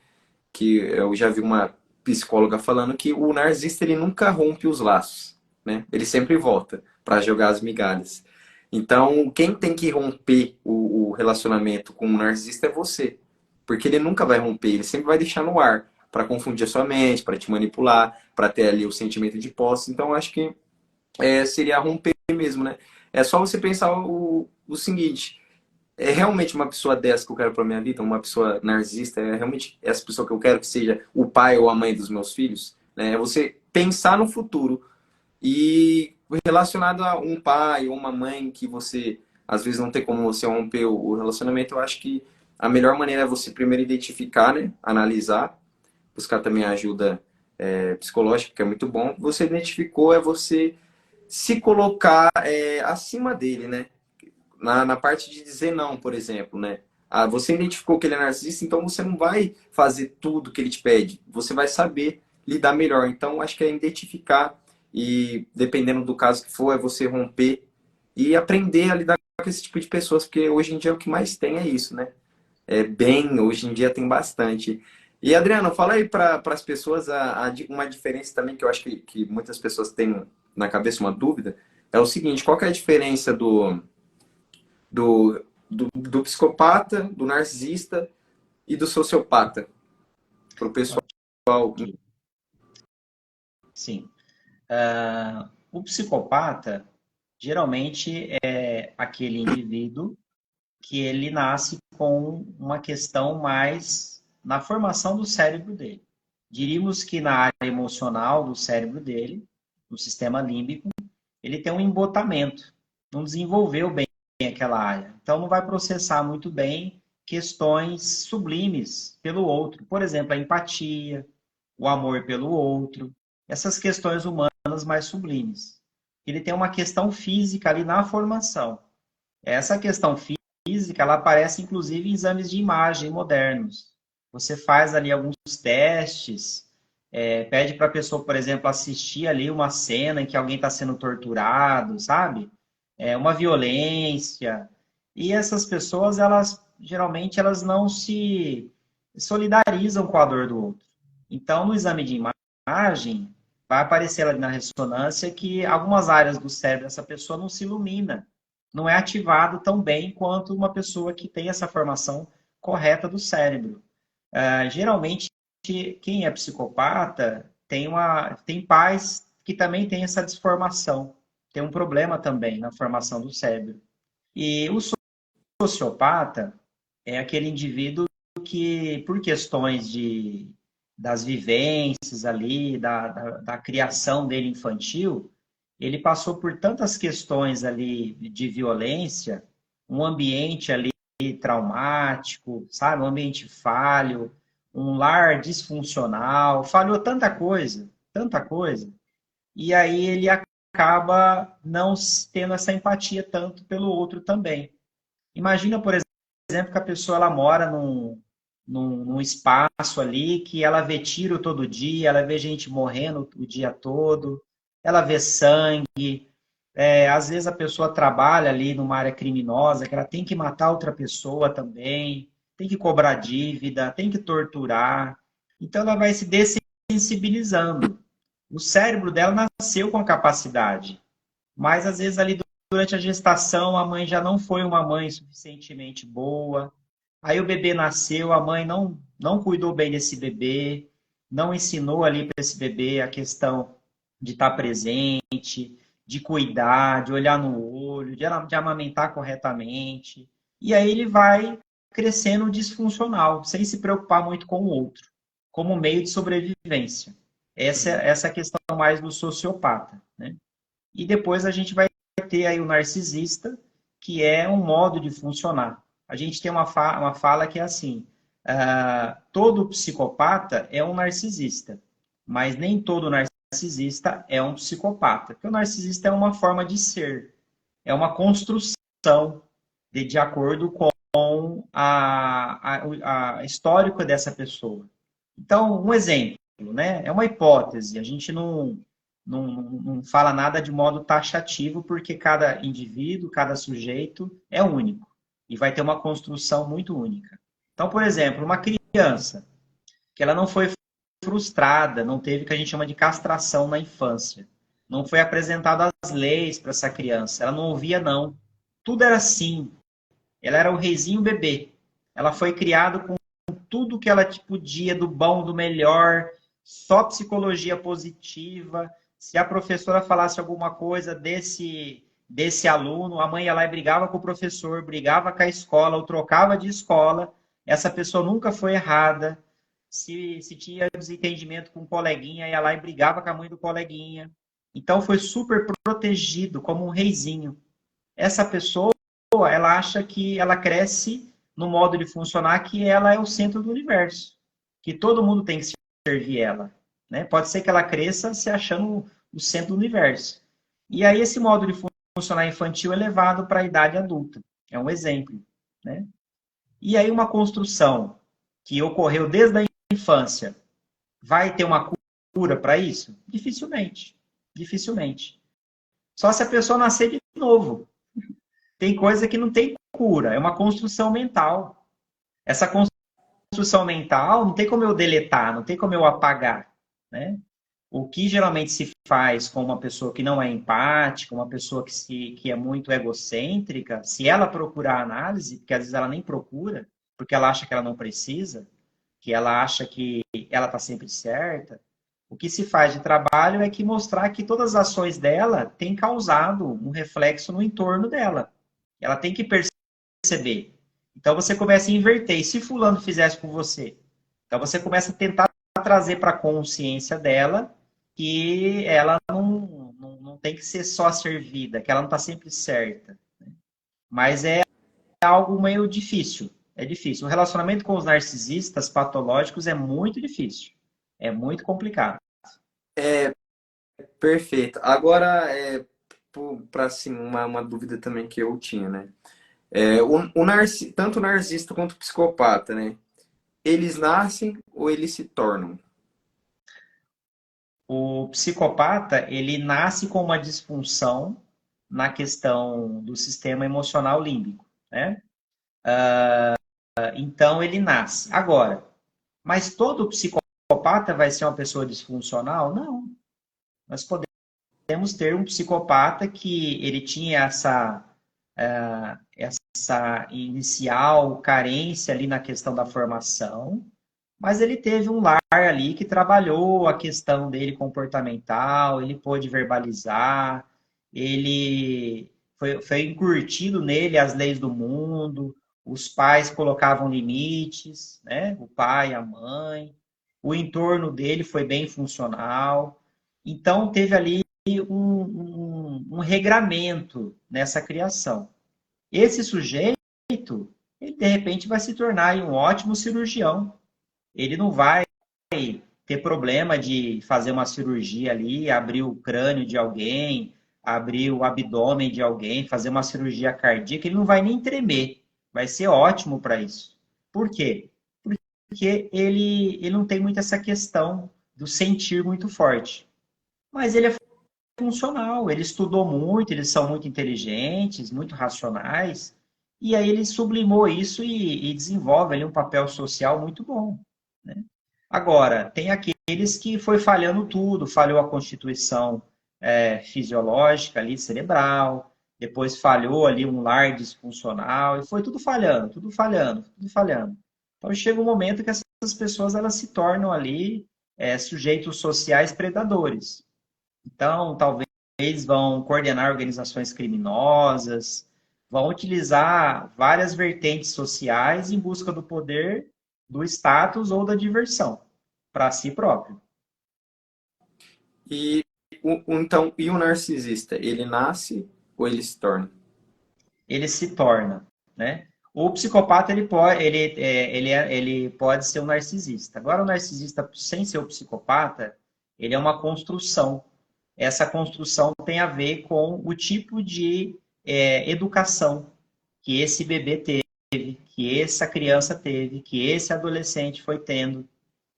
Speaker 1: Que eu já vi uma psicóloga falando que o narcisista ele nunca rompe os laços, né? Ele sempre volta para jogar as migalhas. Então, quem tem que romper o relacionamento com o narcisista é você, porque ele nunca vai romper, ele sempre vai deixar no ar para confundir a sua mente, para te manipular, para ter ali o sentimento de posse. Então, acho que seria romper mesmo, né? É só você pensar o seguinte: é realmente uma pessoa dessa que eu quero para minha vida, uma pessoa narcisista, é realmente essa pessoa que eu quero que seja o pai ou a mãe dos meus filhos, né? É você pensar no futuro e relacionado a um pai ou uma mãe que você às vezes não tem como você romper o relacionamento, eu acho que a melhor maneira é você primeiro identificar, né? Analisar, buscar também ajuda psicológica, que é muito bom. Você identificou, é você se colocar acima dele, né? Na parte de dizer não, por exemplo, né? Ah, você identificou que ele é narcisista, então você não vai fazer tudo que ele te pede. Você vai saber lidar melhor. Então, acho que é identificar e, dependendo do caso que for, é você romper e aprender a lidar com esse tipo de pessoas, porque hoje em dia o que mais tem é isso, né? Hoje em dia tem bastante. E, Adriano, fala aí para as pessoas uma diferença também que eu acho que muitas pessoas têm na cabeça uma dúvida. É o seguinte: qual que é a diferença do psicopata, do narcisista e do sociopata, para o pessoal?
Speaker 2: Ok, sim. O psicopata geralmente é aquele indivíduo que ele nasce com uma questão mais na formação do cérebro dele. Diríamos que na área emocional do cérebro dele, no sistema límbico, ele tem um embotamento, não desenvolveu bem aquela área. Então não vai processar muito bem questões sublimes pelo outro. Por exemplo, a empatia, o amor pelo outro, essas questões humanas mais sublimes. Ele tem uma questão física ali na formação. Essa questão física, ela aparece inclusive em exames de imagem modernos. Você faz ali alguns testes, pede para a pessoa, por exemplo, assistir ali uma cena em que alguém está sendo torturado, sabe? Uma violência. E essas pessoas, elas geralmente elas não se solidarizam com a dor do outro. Então, no exame de imagem, vai aparecer ali na ressonância que algumas áreas do cérebro dessa pessoa não se ilumina, não é ativado tão bem quanto uma pessoa que tem essa formação correta do cérebro. Geralmente, quem é psicopata tem pais que também têm essa desformação, tem um problema também na formação do cérebro. E o sociopata é aquele indivíduo que, por questões das vivências ali, da criação dele infantil, ele passou por tantas questões ali de violência, um ambiente ali traumático, sabe? Um ambiente falho, um lar disfuncional, falhou tanta coisa, e aí ele acaba não tendo essa empatia tanto pelo outro também. Imagina, por exemplo, que a pessoa ela mora num espaço ali que ela vê tiro todo dia, ela vê gente morrendo o dia todo, ela vê sangue. Às vezes a pessoa trabalha ali numa área criminosa, que ela tem que matar outra pessoa também, tem que cobrar dívida, tem que torturar. Então ela vai se dessensibilizando. O cérebro dela nasceu com a capacidade, mas às vezes ali durante a gestação a mãe já não foi uma mãe suficientemente boa. Aí o bebê nasceu, a mãe não cuidou bem desse bebê, não ensinou ali para esse bebê a questão de estar presente, de cuidar, de olhar no olho, de amamentar corretamente. E aí ele vai crescendo disfuncional, sem se preocupar muito com o outro, como meio de sobrevivência. Essa é a questão mais do sociopata, né? E depois a gente vai ter aí o narcisista, que é um modo de funcionar. A gente tem uma fala que é assim, todo psicopata é um narcisista, mas nem todo narcisista é um psicopata. Porque o narcisista é uma forma de ser, é uma construção de acordo com a histórico dessa pessoa. Então, um exemplo, né? É uma hipótese, a gente não fala nada de modo taxativo, porque cada indivíduo, cada sujeito é único e vai ter uma construção muito única. Então, por exemplo, uma criança que ela não foi frustrada, não teve o que a gente chama de castração na infância, não foi apresentado as leis para essa criança, ela não ouvia não, tudo era sim, ela era o reizinho bebê, ela foi criada com tudo que ela podia, do bom, do melhor, só psicologia positiva. Se a professora falasse alguma coisa desse aluno, a mãe ia lá e brigava com o professor, brigava com a escola, ou trocava de escola. Essa pessoa nunca foi errada. Se tinha desentendimento com um coleguinha, ia lá e brigava com a mãe do coleguinha. Então foi super protegido, como um reizinho. Essa pessoa, ela acha que ela cresce no modo de funcionar que ela é o centro do universo, que todo mundo tem que servir ela, né? Pode ser que ela cresça se achando o centro do universo. E aí esse modo de funcionar infantil é levado para a idade adulta. É um exemplo, né? E aí uma construção que ocorreu desde a infância, vai ter uma cura para isso? Dificilmente. Dificilmente. Só se a pessoa nascer de novo. Tem coisa que não tem cura, é uma construção mental. Essa construção mental não tem como eu deletar, não tem como eu apagar, né? O que geralmente se faz com uma pessoa que não é empática, uma pessoa que é muito egocêntrica, se ela procurar análise, porque às vezes ela nem procura, porque ela acha que ela não precisa, que ela acha que ela está sempre certa, o que se faz de trabalho é que mostrar que todas as ações dela têm causado um reflexo no entorno dela. Ela tem que perceber. Então você começa a inverter. E se fulano fizesse com você? Então você começa a tentar trazer para a consciência dela que ela não tem que ser só servida, que ela não está sempre certa. Mas é algo meio difícil. É difícil. O relacionamento com os narcisistas patológicos é muito difícil. É muito complicado.
Speaker 1: É, perfeito. Agora, para assim, uma dúvida também que eu tinha, né? Tanto o narcisista quanto o psicopata, né? Eles nascem ou eles se tornam?
Speaker 2: O psicopata, ele nasce com uma disfunção na questão do sistema emocional límbico, né? Então, ele nasce. Agora, mas todo psicopata vai ser uma pessoa disfuncional? Não. Nós podemos ter um psicopata que ele tinha essa inicial carência ali na questão da formação, mas ele teve um lar ali que trabalhou a questão dele comportamental, ele pôde verbalizar, ele foi incutido nele as leis do mundo, os pais colocavam limites, né? O pai, a mãe. o entorno dele foi bem funcional. Então, teve ali um regramento nessa criação. Esse sujeito, ele de repente vai se tornar um ótimo cirurgião. Ele não vai ter problema de fazer uma cirurgia ali, abrir o crânio de alguém, abrir o abdômen de alguém, fazer uma cirurgia cardíaca, ele não vai nem tremer. Vai ser ótimo para isso. Por quê? Porque ele não tem muito essa questão do sentir muito forte. Mas ele é funcional, ele estudou muito, eles são muito inteligentes, muito racionais, e aí ele sublimou isso e desenvolve ali um papel social muito bom, né? Agora, tem aqueles que foi falhando tudo, falhou a constituição fisiológica ali, cerebral, depois falhou ali um lar disfuncional, e foi tudo falhando, tudo falhando, tudo falhando. Então chega um momento que essas pessoas elas se tornam ali sujeitos sociais predadores. Então, talvez vão coordenar organizações criminosas, vão utilizar várias vertentes sociais em busca do poder, do status ou da diversão para si próprio.
Speaker 1: E então, e o narcisista, ele nasce ou ele se torna?
Speaker 2: Ele se torna, né? O psicopata ele pode ser um narcisista. Agora, o narcisista, sem ser o psicopata, ele é uma construção. Essa construção tem a ver com o tipo de educação que esse bebê teve, que essa criança teve, que esse adolescente foi tendo,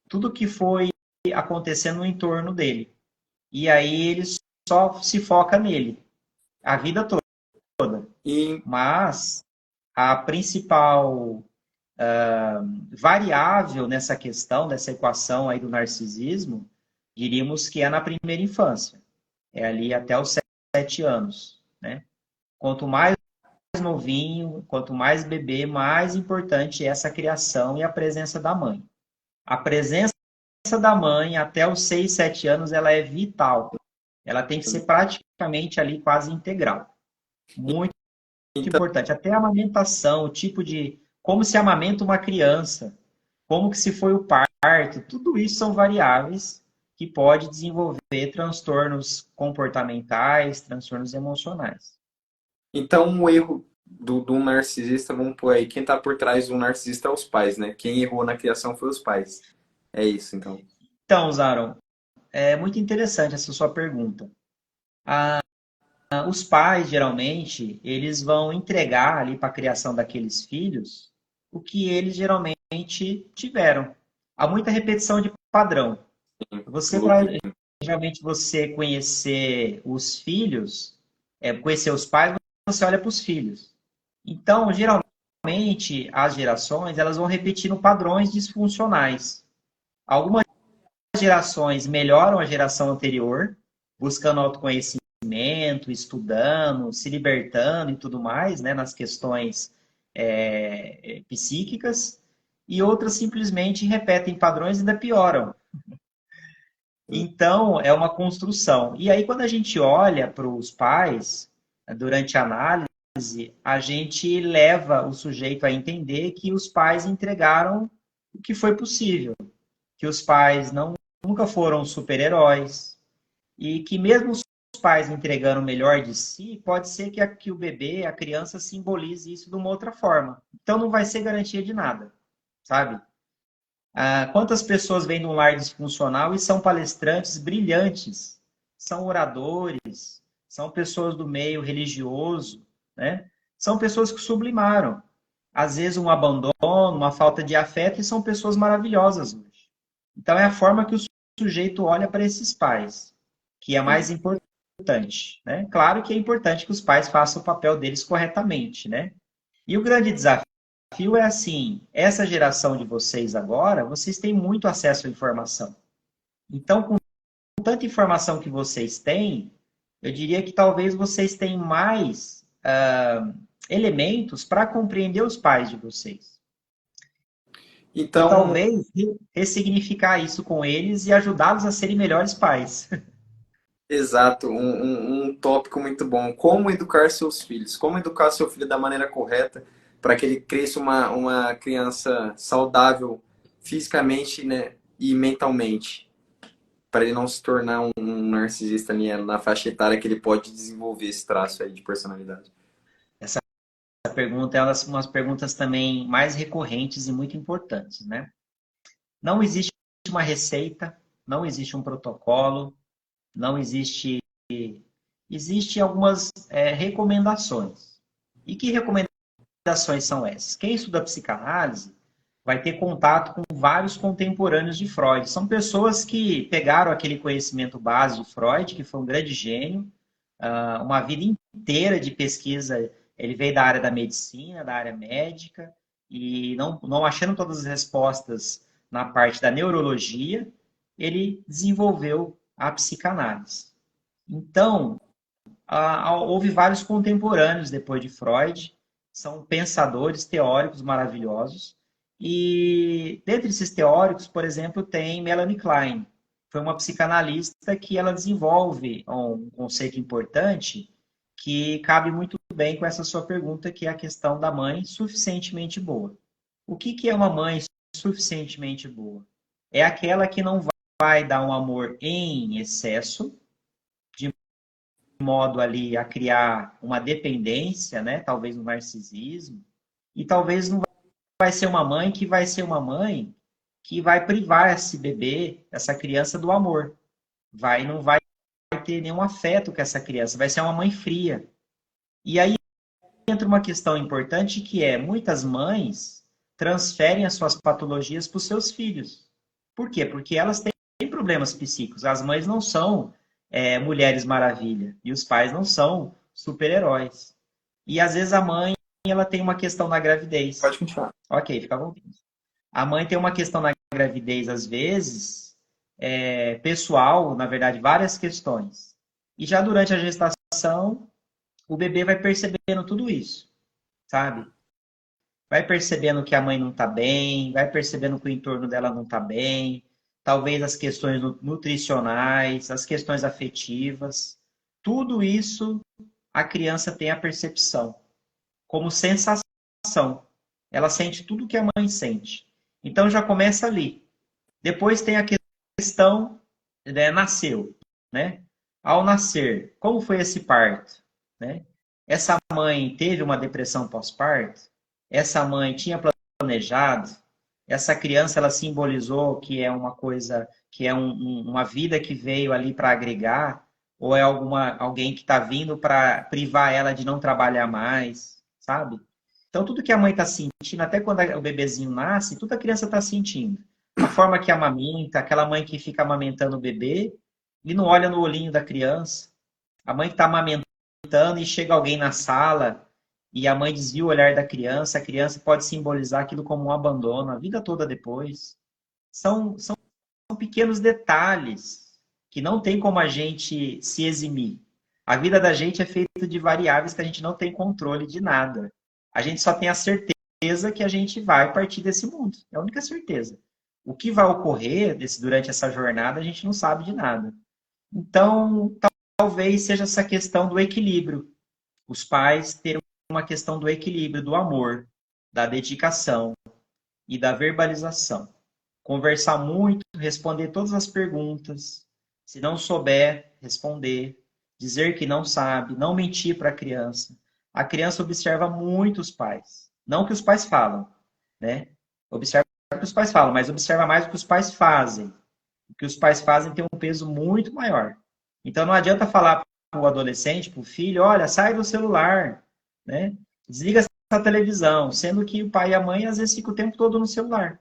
Speaker 2: tudo que foi acontecendo no entorno dele. E aí ele só se foca nele, a vida toda.
Speaker 1: E
Speaker 2: Mas a principal variável nessa questão, nessa equação aí do narcisismo, diríamos que é na primeira infância. É ali até os 7 anos, né? Quanto mais novinho, quanto mais bebê, mais importante é essa criação e a presença da mãe. A presença da mãe até os 6, 7 anos, ela é vital. Ela tem que ser praticamente ali quase integral. Muito
Speaker 1: então,
Speaker 2: importante. Até a amamentação, o tipo de... Como se amamenta uma criança, como que se foi o parto, tudo isso são variáveis que pode desenvolver transtornos comportamentais, transtornos emocionais.
Speaker 1: então o erro do narcisista, vamos pôr aí, quem está por trás do narcisista é os pais, né? Quem errou na criação foi os pais. É isso, então.
Speaker 2: Então, Zaron, é muito interessante essa sua pergunta. Os pais, geralmente, eles vão entregar ali para a criação daqueles filhos o que eles geralmente tiveram. Há muita repetição de padrão. Você vai,
Speaker 1: Looping.
Speaker 2: geralmente, você conhecer os filhos, conhecer os pais, você olha para os filhos. Então, geralmente, as gerações, elas vão repetindo padrões disfuncionais. Algumas gerações melhoram a geração anterior, buscando autoconhecimento, estudando, se libertando e tudo mais, né, nas questões psíquicas, e outras simplesmente repetem padrões e ainda pioram. Então, é uma construção. E aí, quando a gente olha para os pais, durante a análise, a gente leva o sujeito a entender que os pais entregaram o que foi possível, que os pais nunca foram super-heróis, e que mesmo os pais entregando o melhor de si, pode ser que o bebê, a criança, simbolize isso de uma outra forma. Então, não vai ser garantia de nada, sabe? Quantas pessoas vêm de um lar disfuncional e são palestrantes brilhantes, são oradores, são pessoas do meio religioso, né? São pessoas que sublimaram. Às vezes um abandono, uma falta de afeto, e são pessoas maravilhosas hoje. Então é a forma que o sujeito olha para esses pais, que é mais importante, né? Claro que é importante que os pais façam o papel deles corretamente, né? E o grande desafio é assim, essa geração de vocês agora, vocês têm muito acesso à informação. Então, com tanta informação que vocês têm, eu diria que talvez vocês tenham mais elementos para compreender os pais de vocês. E
Speaker 1: Então,
Speaker 2: talvez ressignificar isso com eles e ajudá-los a serem melhores pais.
Speaker 1: exato, um tópico muito bom. Como educar seus filhos? Como educar seu filho da maneira correta para que ele cresça uma criança saudável fisicamente, né? e mentalmente? Para ele não se tornar um narcisista ali na faixa etária que ele pode desenvolver esse traço aí de personalidade.
Speaker 2: Essa pergunta é uma das perguntas também mais recorrentes e muito importantes, né? Não existe uma receita, não existe um protocolo, não existe... Existem algumas recomendações. E que recomendações são essas? Quem estuda psicanálise vai ter contato com vários contemporâneos de Freud. São pessoas que pegaram aquele conhecimento base de Freud, que foi um grande gênio, uma vida inteira de pesquisa. Ele veio da área da medicina, da área médica, e não achando todas as respostas na parte da neurologia, ele desenvolveu a psicanálise. Então, houve vários contemporâneos depois de Freud, são pensadores teóricos maravilhosos. E dentre esses teóricos, por exemplo, tem Melanie Klein. Foi uma psicanalista que ela desenvolve um conceito importante que cabe muito bem com essa sua pergunta, que é a questão da mãe suficientemente boa. O que é uma mãe suficientemente boa? É aquela que não vai dar um amor em excesso, modo ali a criar uma dependência, né? Talvez um narcisismo. E talvez não vai ser uma mãe que vai ser uma mãe que vai privar esse bebê, essa criança do amor. Não vai ter nenhum afeto com essa criança, vai ser uma mãe fria. E aí entra uma questão importante que é muitas mães transferem as suas patologias para os seus filhos. Por quê? Porque elas têm problemas psíquicos. As mães não são mulheres maravilha e os pais não são super-heróis. E às vezes a mãe ela tem uma questão na gravidez.
Speaker 1: Pode continuar.
Speaker 2: Ok, fica bom. A mãe tem uma questão na gravidez, às vezes, pessoal, na verdade, várias questões. E já durante a gestação, o bebê vai percebendo tudo isso, sabe? Vai percebendo que a mãe não está bem, vai percebendo que o entorno dela não está bem, talvez as questões nutricionais, as questões afetivas, tudo isso a criança tem a percepção, como sensação. Ela sente tudo que a mãe sente. Então já começa ali. Depois tem a questão, nasceu, né? Ao nascer, como foi esse parto, né? Essa mãe teve uma depressão pós-parto? Essa mãe tinha planejado? Essa criança, ela simbolizou que é uma coisa, que é uma vida que veio ali para agregar? Ou é alguém que está vindo para privar ela de não trabalhar mais, sabe? Então, tudo que a mãe está sentindo, até quando o bebezinho nasce, tudo a criança está sentindo. A forma que amamenta, aquela mãe que fica amamentando o bebê e não olha no olhinho da criança. A mãe que está amamentando e chega alguém na sala e a mãe desvia o olhar da criança, a criança pode simbolizar aquilo como um abandono a vida toda depois. São pequenos detalhes que não tem como a gente se eximir. A vida da gente é feita de variáveis que a gente não tem controle de nada. A gente só tem a certeza que a gente vai partir desse mundo. É a única certeza. O que vai ocorrer durante essa jornada, a gente não sabe de nada. Então, talvez seja essa questão do equilíbrio. Os pais terem uma questão do equilíbrio, do amor, da dedicação e da verbalização. Conversar muito, responder todas as perguntas. Se não souber, responder. Dizer que não sabe, não mentir para a criança. A criança observa muito os pais. Não o que os pais falam, né? Observa o que os pais falam, mas observa mais o que os pais fazem. O que os pais fazem tem um peso muito maior. Então não adianta falar para o adolescente, para o filho, olha, sai do celular, né? Desliga essa televisão, sendo que o pai e a mãe às vezes ficam o tempo todo no celular.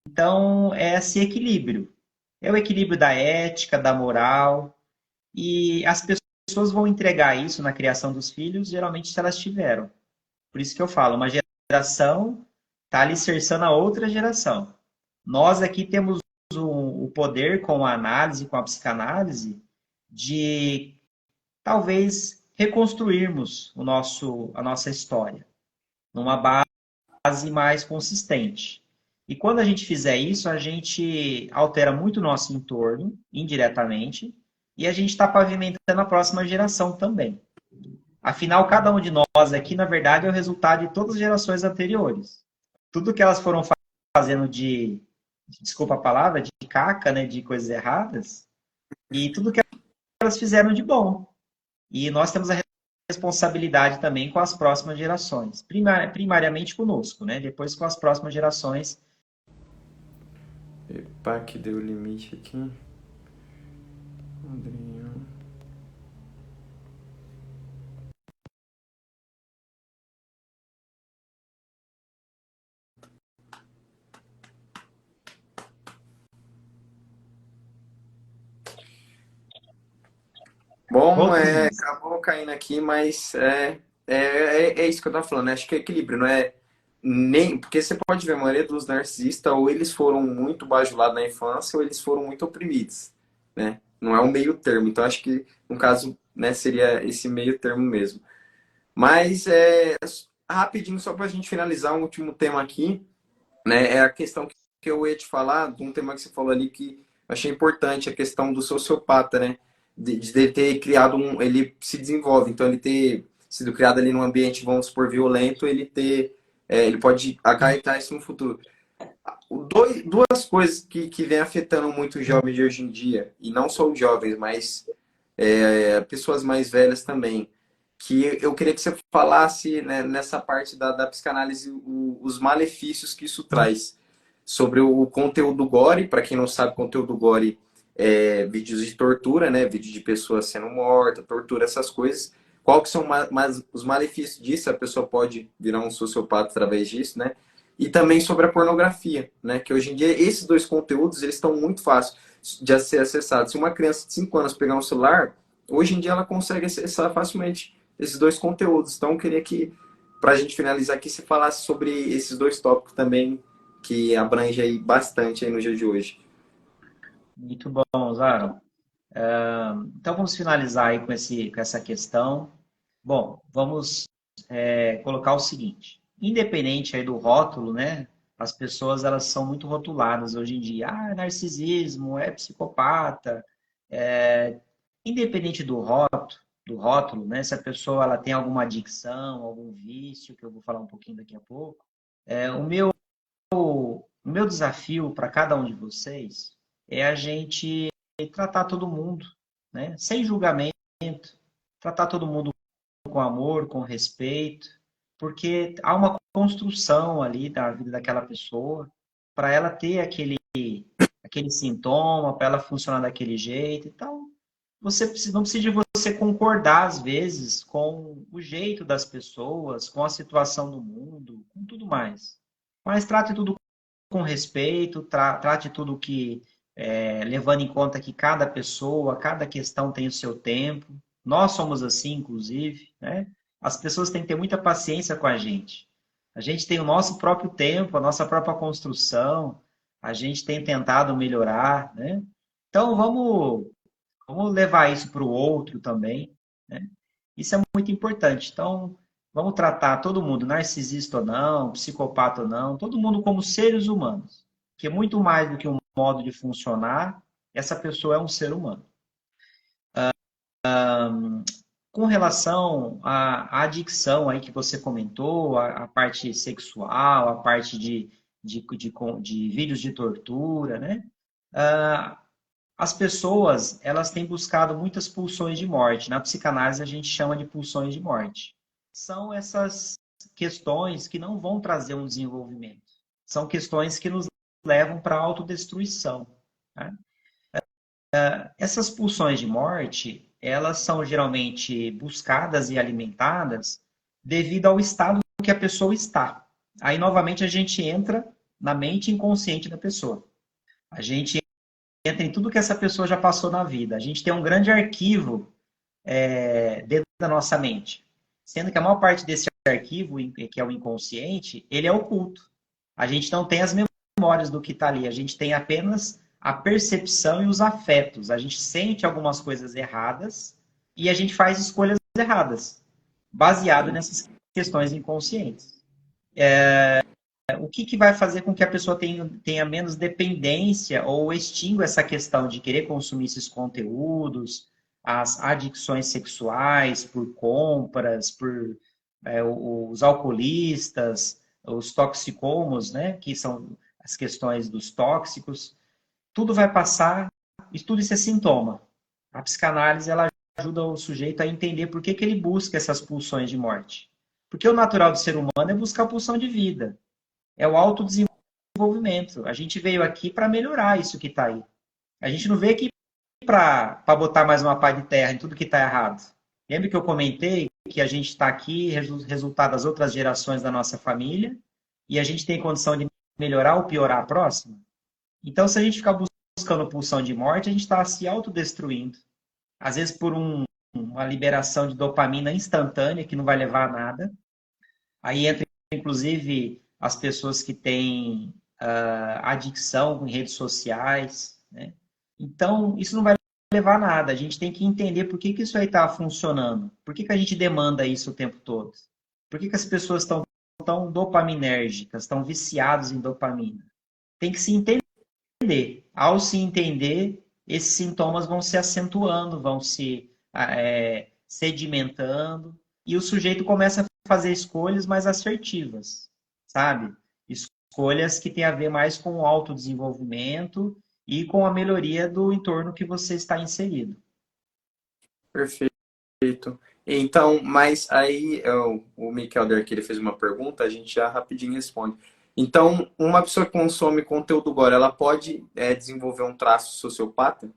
Speaker 2: Então é esse equilíbrio. É o equilíbrio da ética, da moral, e as pessoas vão entregar isso na criação dos filhos, geralmente se elas tiveram. Por isso que eu falo, uma geração está alicerçando a outra geração. Nós aqui temos o poder, com a análise, com a psicanálise, de talvez reconstruirmos a nossa história numa base mais consistente. E quando a gente fizer isso, a gente altera muito o nosso entorno, indiretamente, e a gente está pavimentando a próxima geração também. Afinal, cada um de nós aqui, na verdade, é o resultado de todas as gerações anteriores. Tudo que elas foram fazendo de desculpa a palavra, de caca, né, de coisas erradas, e tudo que elas fizeram de bom. E nós temos a responsabilidade também com as próximas gerações, primariamente conosco, né? Depois com as próximas gerações.
Speaker 1: Epa, que deu limite aqui. Adriano. Bom,
Speaker 2: Voltamos.
Speaker 1: acabou caindo aqui, mas é isso que eu tava falando, né? Acho que é equilíbrio, não é nem. Porque você pode ver, a maioria dos narcisistas, ou eles foram muito bajulados na infância, ou eles foram muito oprimidos, né? Não é um meio termo. Então, acho que, no caso, né, seria esse meio termo mesmo. Mas, rapidinho, só pra gente finalizar um último tema aqui, né? É a questão que eu ia te falar, de um tema que você falou ali que eu achei importante, a questão do sociopata, né? De ele ter criado um. Ele se desenvolve, então ele ter sido criado ali num ambiente, vamos supor, violento, ele ter. Ele pode acarretar isso no futuro. Duas coisas que vem afetando muito os jovens de hoje em dia, e não só os jovens, mas pessoas mais velhas também, que eu queria que você falasse, né, nessa parte da psicanálise os malefícios que isso traz. Sobre o conteúdo gore, para quem não sabe, conteúdo gore é vídeos de tortura, né, vídeo de pessoas sendo mortas, tortura, essas coisas. Qual que são os malefícios disso? A pessoa pode virar um sociopata através disso, né? E também sobre a pornografia, né? Que hoje em dia esses dois conteúdos eles estão muito fáceis de ser acessados. Se uma criança de 5 anos pegar um celular, hoje em dia ela consegue acessar facilmente esses dois conteúdos. Então, eu queria que, para a gente finalizar aqui, você falasse sobre esses dois tópicos também, que abrange aí bastante aí no dia de hoje.
Speaker 2: Muito bom, Zaro. Então vamos finalizar aí com essa questão. Bom, vamos colocar o seguinte: independente aí do rótulo, né? As pessoas elas são muito rotuladas hoje em dia. Ah, é narcisismo, é psicopata. Independente do rótulo, né? Se a pessoa ela tem alguma adicção, algum vício, que eu vou falar um pouquinho daqui a pouco. O meu desafio para cada um de vocês é a gente tratar todo mundo, né? Sem julgamento, tratar todo mundo com amor, com respeito, porque há uma construção ali da vida daquela pessoa para ela ter aquele sintoma, para ela funcionar daquele jeito. Então, não precisa de você concordar às vezes com o jeito das pessoas, com a situação do mundo, com tudo mais. Mas trate tudo com respeito, trate tudo levando em conta que cada pessoa, cada questão tem o seu tempo. Nós somos assim, inclusive, né? As pessoas têm que ter muita paciência com a gente. A gente tem o nosso próprio tempo, a nossa própria construção, a gente tem tentado melhorar, né? Então, vamos levar isso para o outro também, né? Isso é muito importante. Então, vamos tratar todo mundo, narcisista ou não, psicopata ou não, todo mundo como seres humanos. Que muito mais do que um modo de funcionar, essa pessoa é um ser humano. Com relação à adicção aí que você comentou, a parte sexual, a parte de vídeos de tortura, né? As pessoas, elas têm buscado muitas pulsões de morte. Na psicanálise, a gente chama de pulsões de morte. São essas questões que não vão trazer um desenvolvimento. São questões que nos levam para a autodestruição. Né? Essas pulsões de morte, elas são geralmente buscadas e alimentadas devido ao estado que a pessoa está. Aí, novamente, a gente entra na mente inconsciente da pessoa. A gente entra em tudo que essa pessoa já passou na vida. A gente tem um grande arquivo dentro da nossa mente. Sendo que a maior parte desse arquivo, que é o inconsciente, ele é oculto. A gente não tem as memórias do que está ali, a gente tem apenas a percepção e os afetos. A gente sente algumas coisas erradas e a gente faz escolhas erradas, baseado nessas questões inconscientes. O que vai fazer com que a pessoa tenha menos dependência ou extinga essa questão de querer consumir esses conteúdos, as adicções sexuais por compras, por os alcoolistas, os toxicomos, né, que são as questões dos tóxicos, tudo vai passar, tudo isso é sintoma. A psicanálise, ela ajuda o sujeito a entender por que ele busca essas pulsões de morte. Porque o natural do ser humano é buscar a pulsão de vida, é o autodesenvolvimento. A gente veio aqui para melhorar isso que está aí. A gente não veio aqui para botar mais uma pá de terra em tudo que está errado. Lembra que eu comentei que a gente está aqui, resultado das outras gerações da nossa família, e a gente tem condição de melhorar ou piorar a próxima? Então, se a gente ficar buscando pulsão de morte, a gente está se autodestruindo. Às vezes por uma liberação de dopamina instantânea, que não vai levar a nada. Aí entra, inclusive, as pessoas que têm adicção em redes sociais, né? Então, isso não vai levar a nada. A gente tem que entender por que isso aí está funcionando. Por que a gente demanda isso o tempo todo? Por que as pessoas estão tão dopaminérgicas, estão viciadas em dopamina? Tem que se entender. Ao se entender, esses sintomas vão se acentuando, vão se sedimentando, e o sujeito começa a fazer escolhas mais assertivas, sabe? Escolhas que têm a ver mais com o autodesenvolvimento e com a melhoria do entorno que você está inserido.
Speaker 1: Perfeito. Então, mas aí o Mikelder aqui, ele fez uma pergunta, a gente já rapidinho responde. Então, uma pessoa que consome conteúdo agora, ela pode desenvolver um traço sociopata?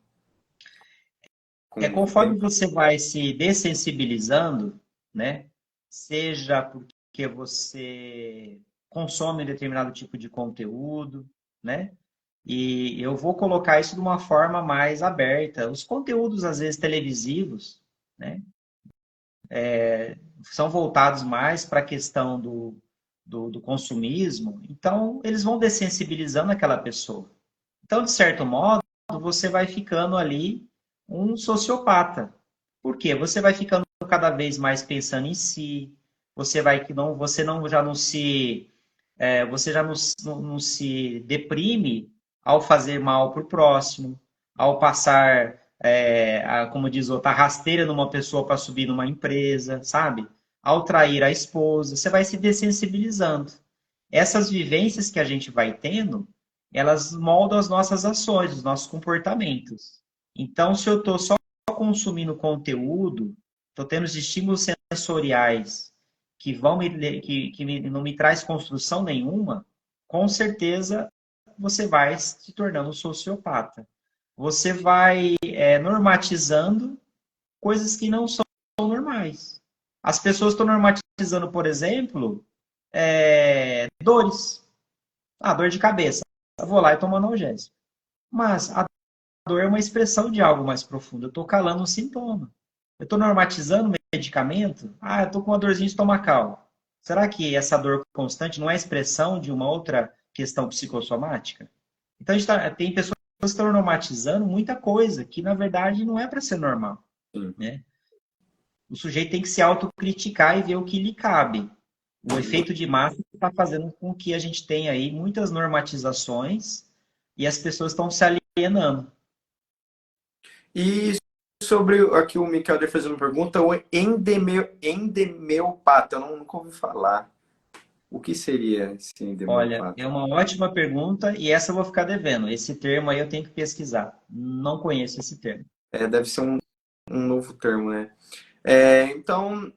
Speaker 2: Conforme você vai se dessensibilizando, né? Seja porque você consome um determinado tipo de conteúdo, né? E eu vou colocar isso de uma forma mais aberta. Os conteúdos, às vezes, televisivos, né? São voltados mais para a questão do consumismo, então eles vão dessensibilizando aquela pessoa. Então, de certo modo, você vai ficando ali um sociopata. Por quê? Você vai ficando cada vez mais pensando em si, você já não se deprime ao fazer mal para o próximo, ao passar, como diz outra, a rasteira numa pessoa para subir numa empresa, sabe? Ao trair a esposa, você vai se dessensibilizando. Essas vivências que a gente vai tendo, elas moldam as nossas ações, os nossos comportamentos. Então, se eu estou só consumindo conteúdo, estou tendo os estímulos sensoriais que não me traz construção nenhuma, com certeza você vai se tornando um sociopata. Você vai normatizando coisas que não são normais. As pessoas estão normatizando, por exemplo, dores. Dor de cabeça. Eu vou lá e tomo analgésico. Mas a dor é uma expressão de algo mais profundo. Eu estou calando um sintoma. Eu estou normatizando medicamento. Eu estou com uma dorzinha estomacal. Será que essa dor constante não é expressão de uma outra questão psicossomática? Então, tem pessoas que estão normatizando muita coisa que, na verdade, não é para ser normal. Né? O sujeito tem que se autocriticar e ver o que lhe cabe. O efeito de massa está fazendo com que a gente tenha aí muitas normatizações e as pessoas estão se alienando.
Speaker 1: E sobre, aqui o Michael fez uma pergunta, o endemeopata, eu nunca ouvi falar. O que seria esse endemeopata?
Speaker 2: Olha, é uma ótima pergunta e essa eu vou ficar devendo. Esse termo aí eu tenho que pesquisar. Não conheço esse termo.
Speaker 1: Deve ser um novo termo, né? Então,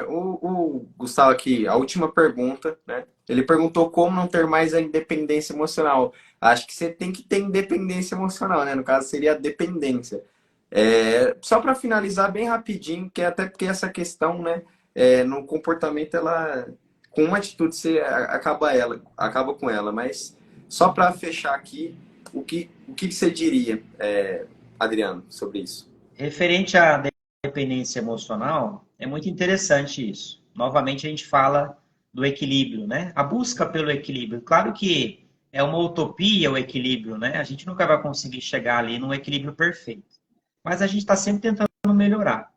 Speaker 1: o Gustavo aqui, a última pergunta, né? Ele perguntou como não ter mais a independência emocional. Acho que você tem que ter independência emocional, né? No caso, seria a dependência. Só para finalizar bem rapidinho, que até porque essa questão, né? No comportamento, ela, com uma atitude, você acaba com ela. Mas só para fechar aqui, o que você diria, Adriano, sobre isso?
Speaker 2: Referente à dependência emocional, é muito interessante isso. Novamente, a gente fala do equilíbrio, né? A busca pelo equilíbrio. Claro que é uma utopia o equilíbrio, né? A gente nunca vai conseguir chegar ali num equilíbrio perfeito. Mas a gente está sempre tentando melhorar.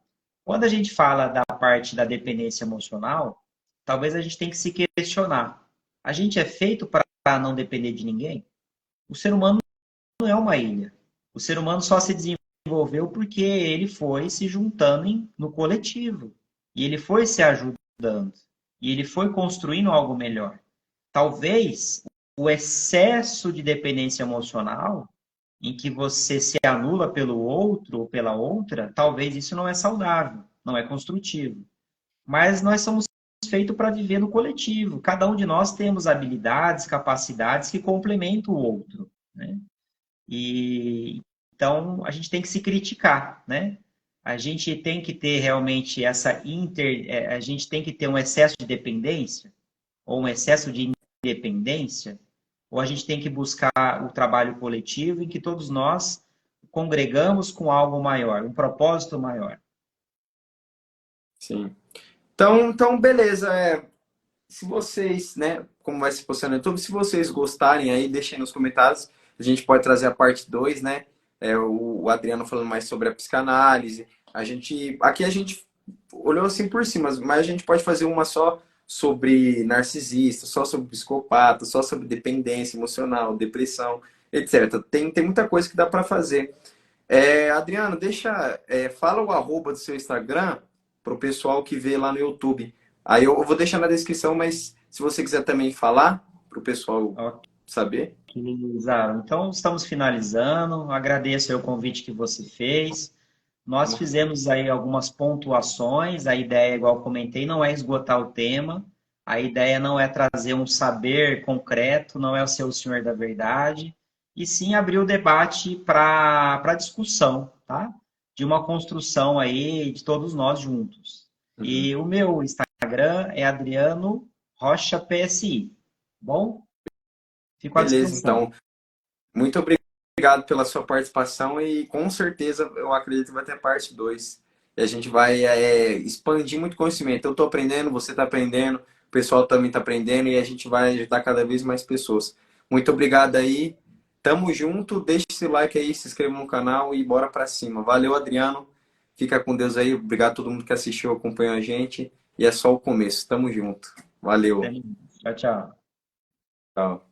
Speaker 2: Quando a gente fala da parte da dependência emocional, talvez a gente tenha que se questionar. A gente é feito para não depender de ninguém? O ser humano não é uma ilha. O ser humano só se desenvolveu porque ele foi se juntando no coletivo. E ele foi se ajudando. E ele foi construindo algo melhor. Talvez o excesso de dependência emocional, em que você se anula pelo outro ou pela outra, talvez isso não é saudável, não é construtivo. Mas nós somos feitos para viver no coletivo. Cada um de nós temos habilidades, capacidades que complementam o outro, né? E então a gente tem que se criticar, né? A gente tem que ter realmente a gente tem que ter um excesso de dependência ou um excesso de independência, ou a gente tem que buscar o trabalho coletivo em que todos nós congregamos com algo maior, um propósito maior.
Speaker 1: Sim. Então beleza. Se vocês, né, como vai se postar no YouTube, se vocês gostarem aí, deixem nos comentários. A gente pode trazer a parte 2, né? O Adriano falando mais sobre a psicanálise. Aqui a gente olhou assim por cima, mas a gente pode fazer uma só sobre narcisista, só sobre psicopata, só sobre dependência emocional, depressão, etc. Tem muita coisa que dá para fazer. Adriano, fala o arroba do seu Instagram para o pessoal que vê lá no YouTube. Aí eu vou deixar na descrição, mas se você quiser também falar para o pessoal
Speaker 2: Ok,
Speaker 1: saber.
Speaker 2: Zara. Então, estamos finalizando. Agradeço aí o convite que você fez. Nós fizemos aí algumas pontuações. A ideia, igual eu comentei, não é esgotar o tema. A ideia não é trazer um saber concreto, não é ser o senhor da verdade, e sim abrir o debate para discussão, tá? De uma construção aí de todos nós juntos.
Speaker 1: Uhum.
Speaker 2: E o meu Instagram é Adriano Rocha PSI. Bom, fico à
Speaker 1: Beleza,
Speaker 2: disposição.
Speaker 1: então. Muito obrigado pela sua participação e com certeza eu acredito que vai ter parte 2. E a gente vai expandir muito conhecimento. Eu estou aprendendo, você está aprendendo, o pessoal também está aprendendo e a gente vai ajudar cada vez mais pessoas. Muito obrigado aí. Tamo junto. Deixe esse like aí, se inscreva no canal e bora para cima. Valeu, Adriano. Fica com Deus aí. Obrigado a todo mundo que assistiu, acompanhou a gente. E é só o começo. Tamo junto. Valeu.
Speaker 2: Tchau, tchau.
Speaker 1: Tchau.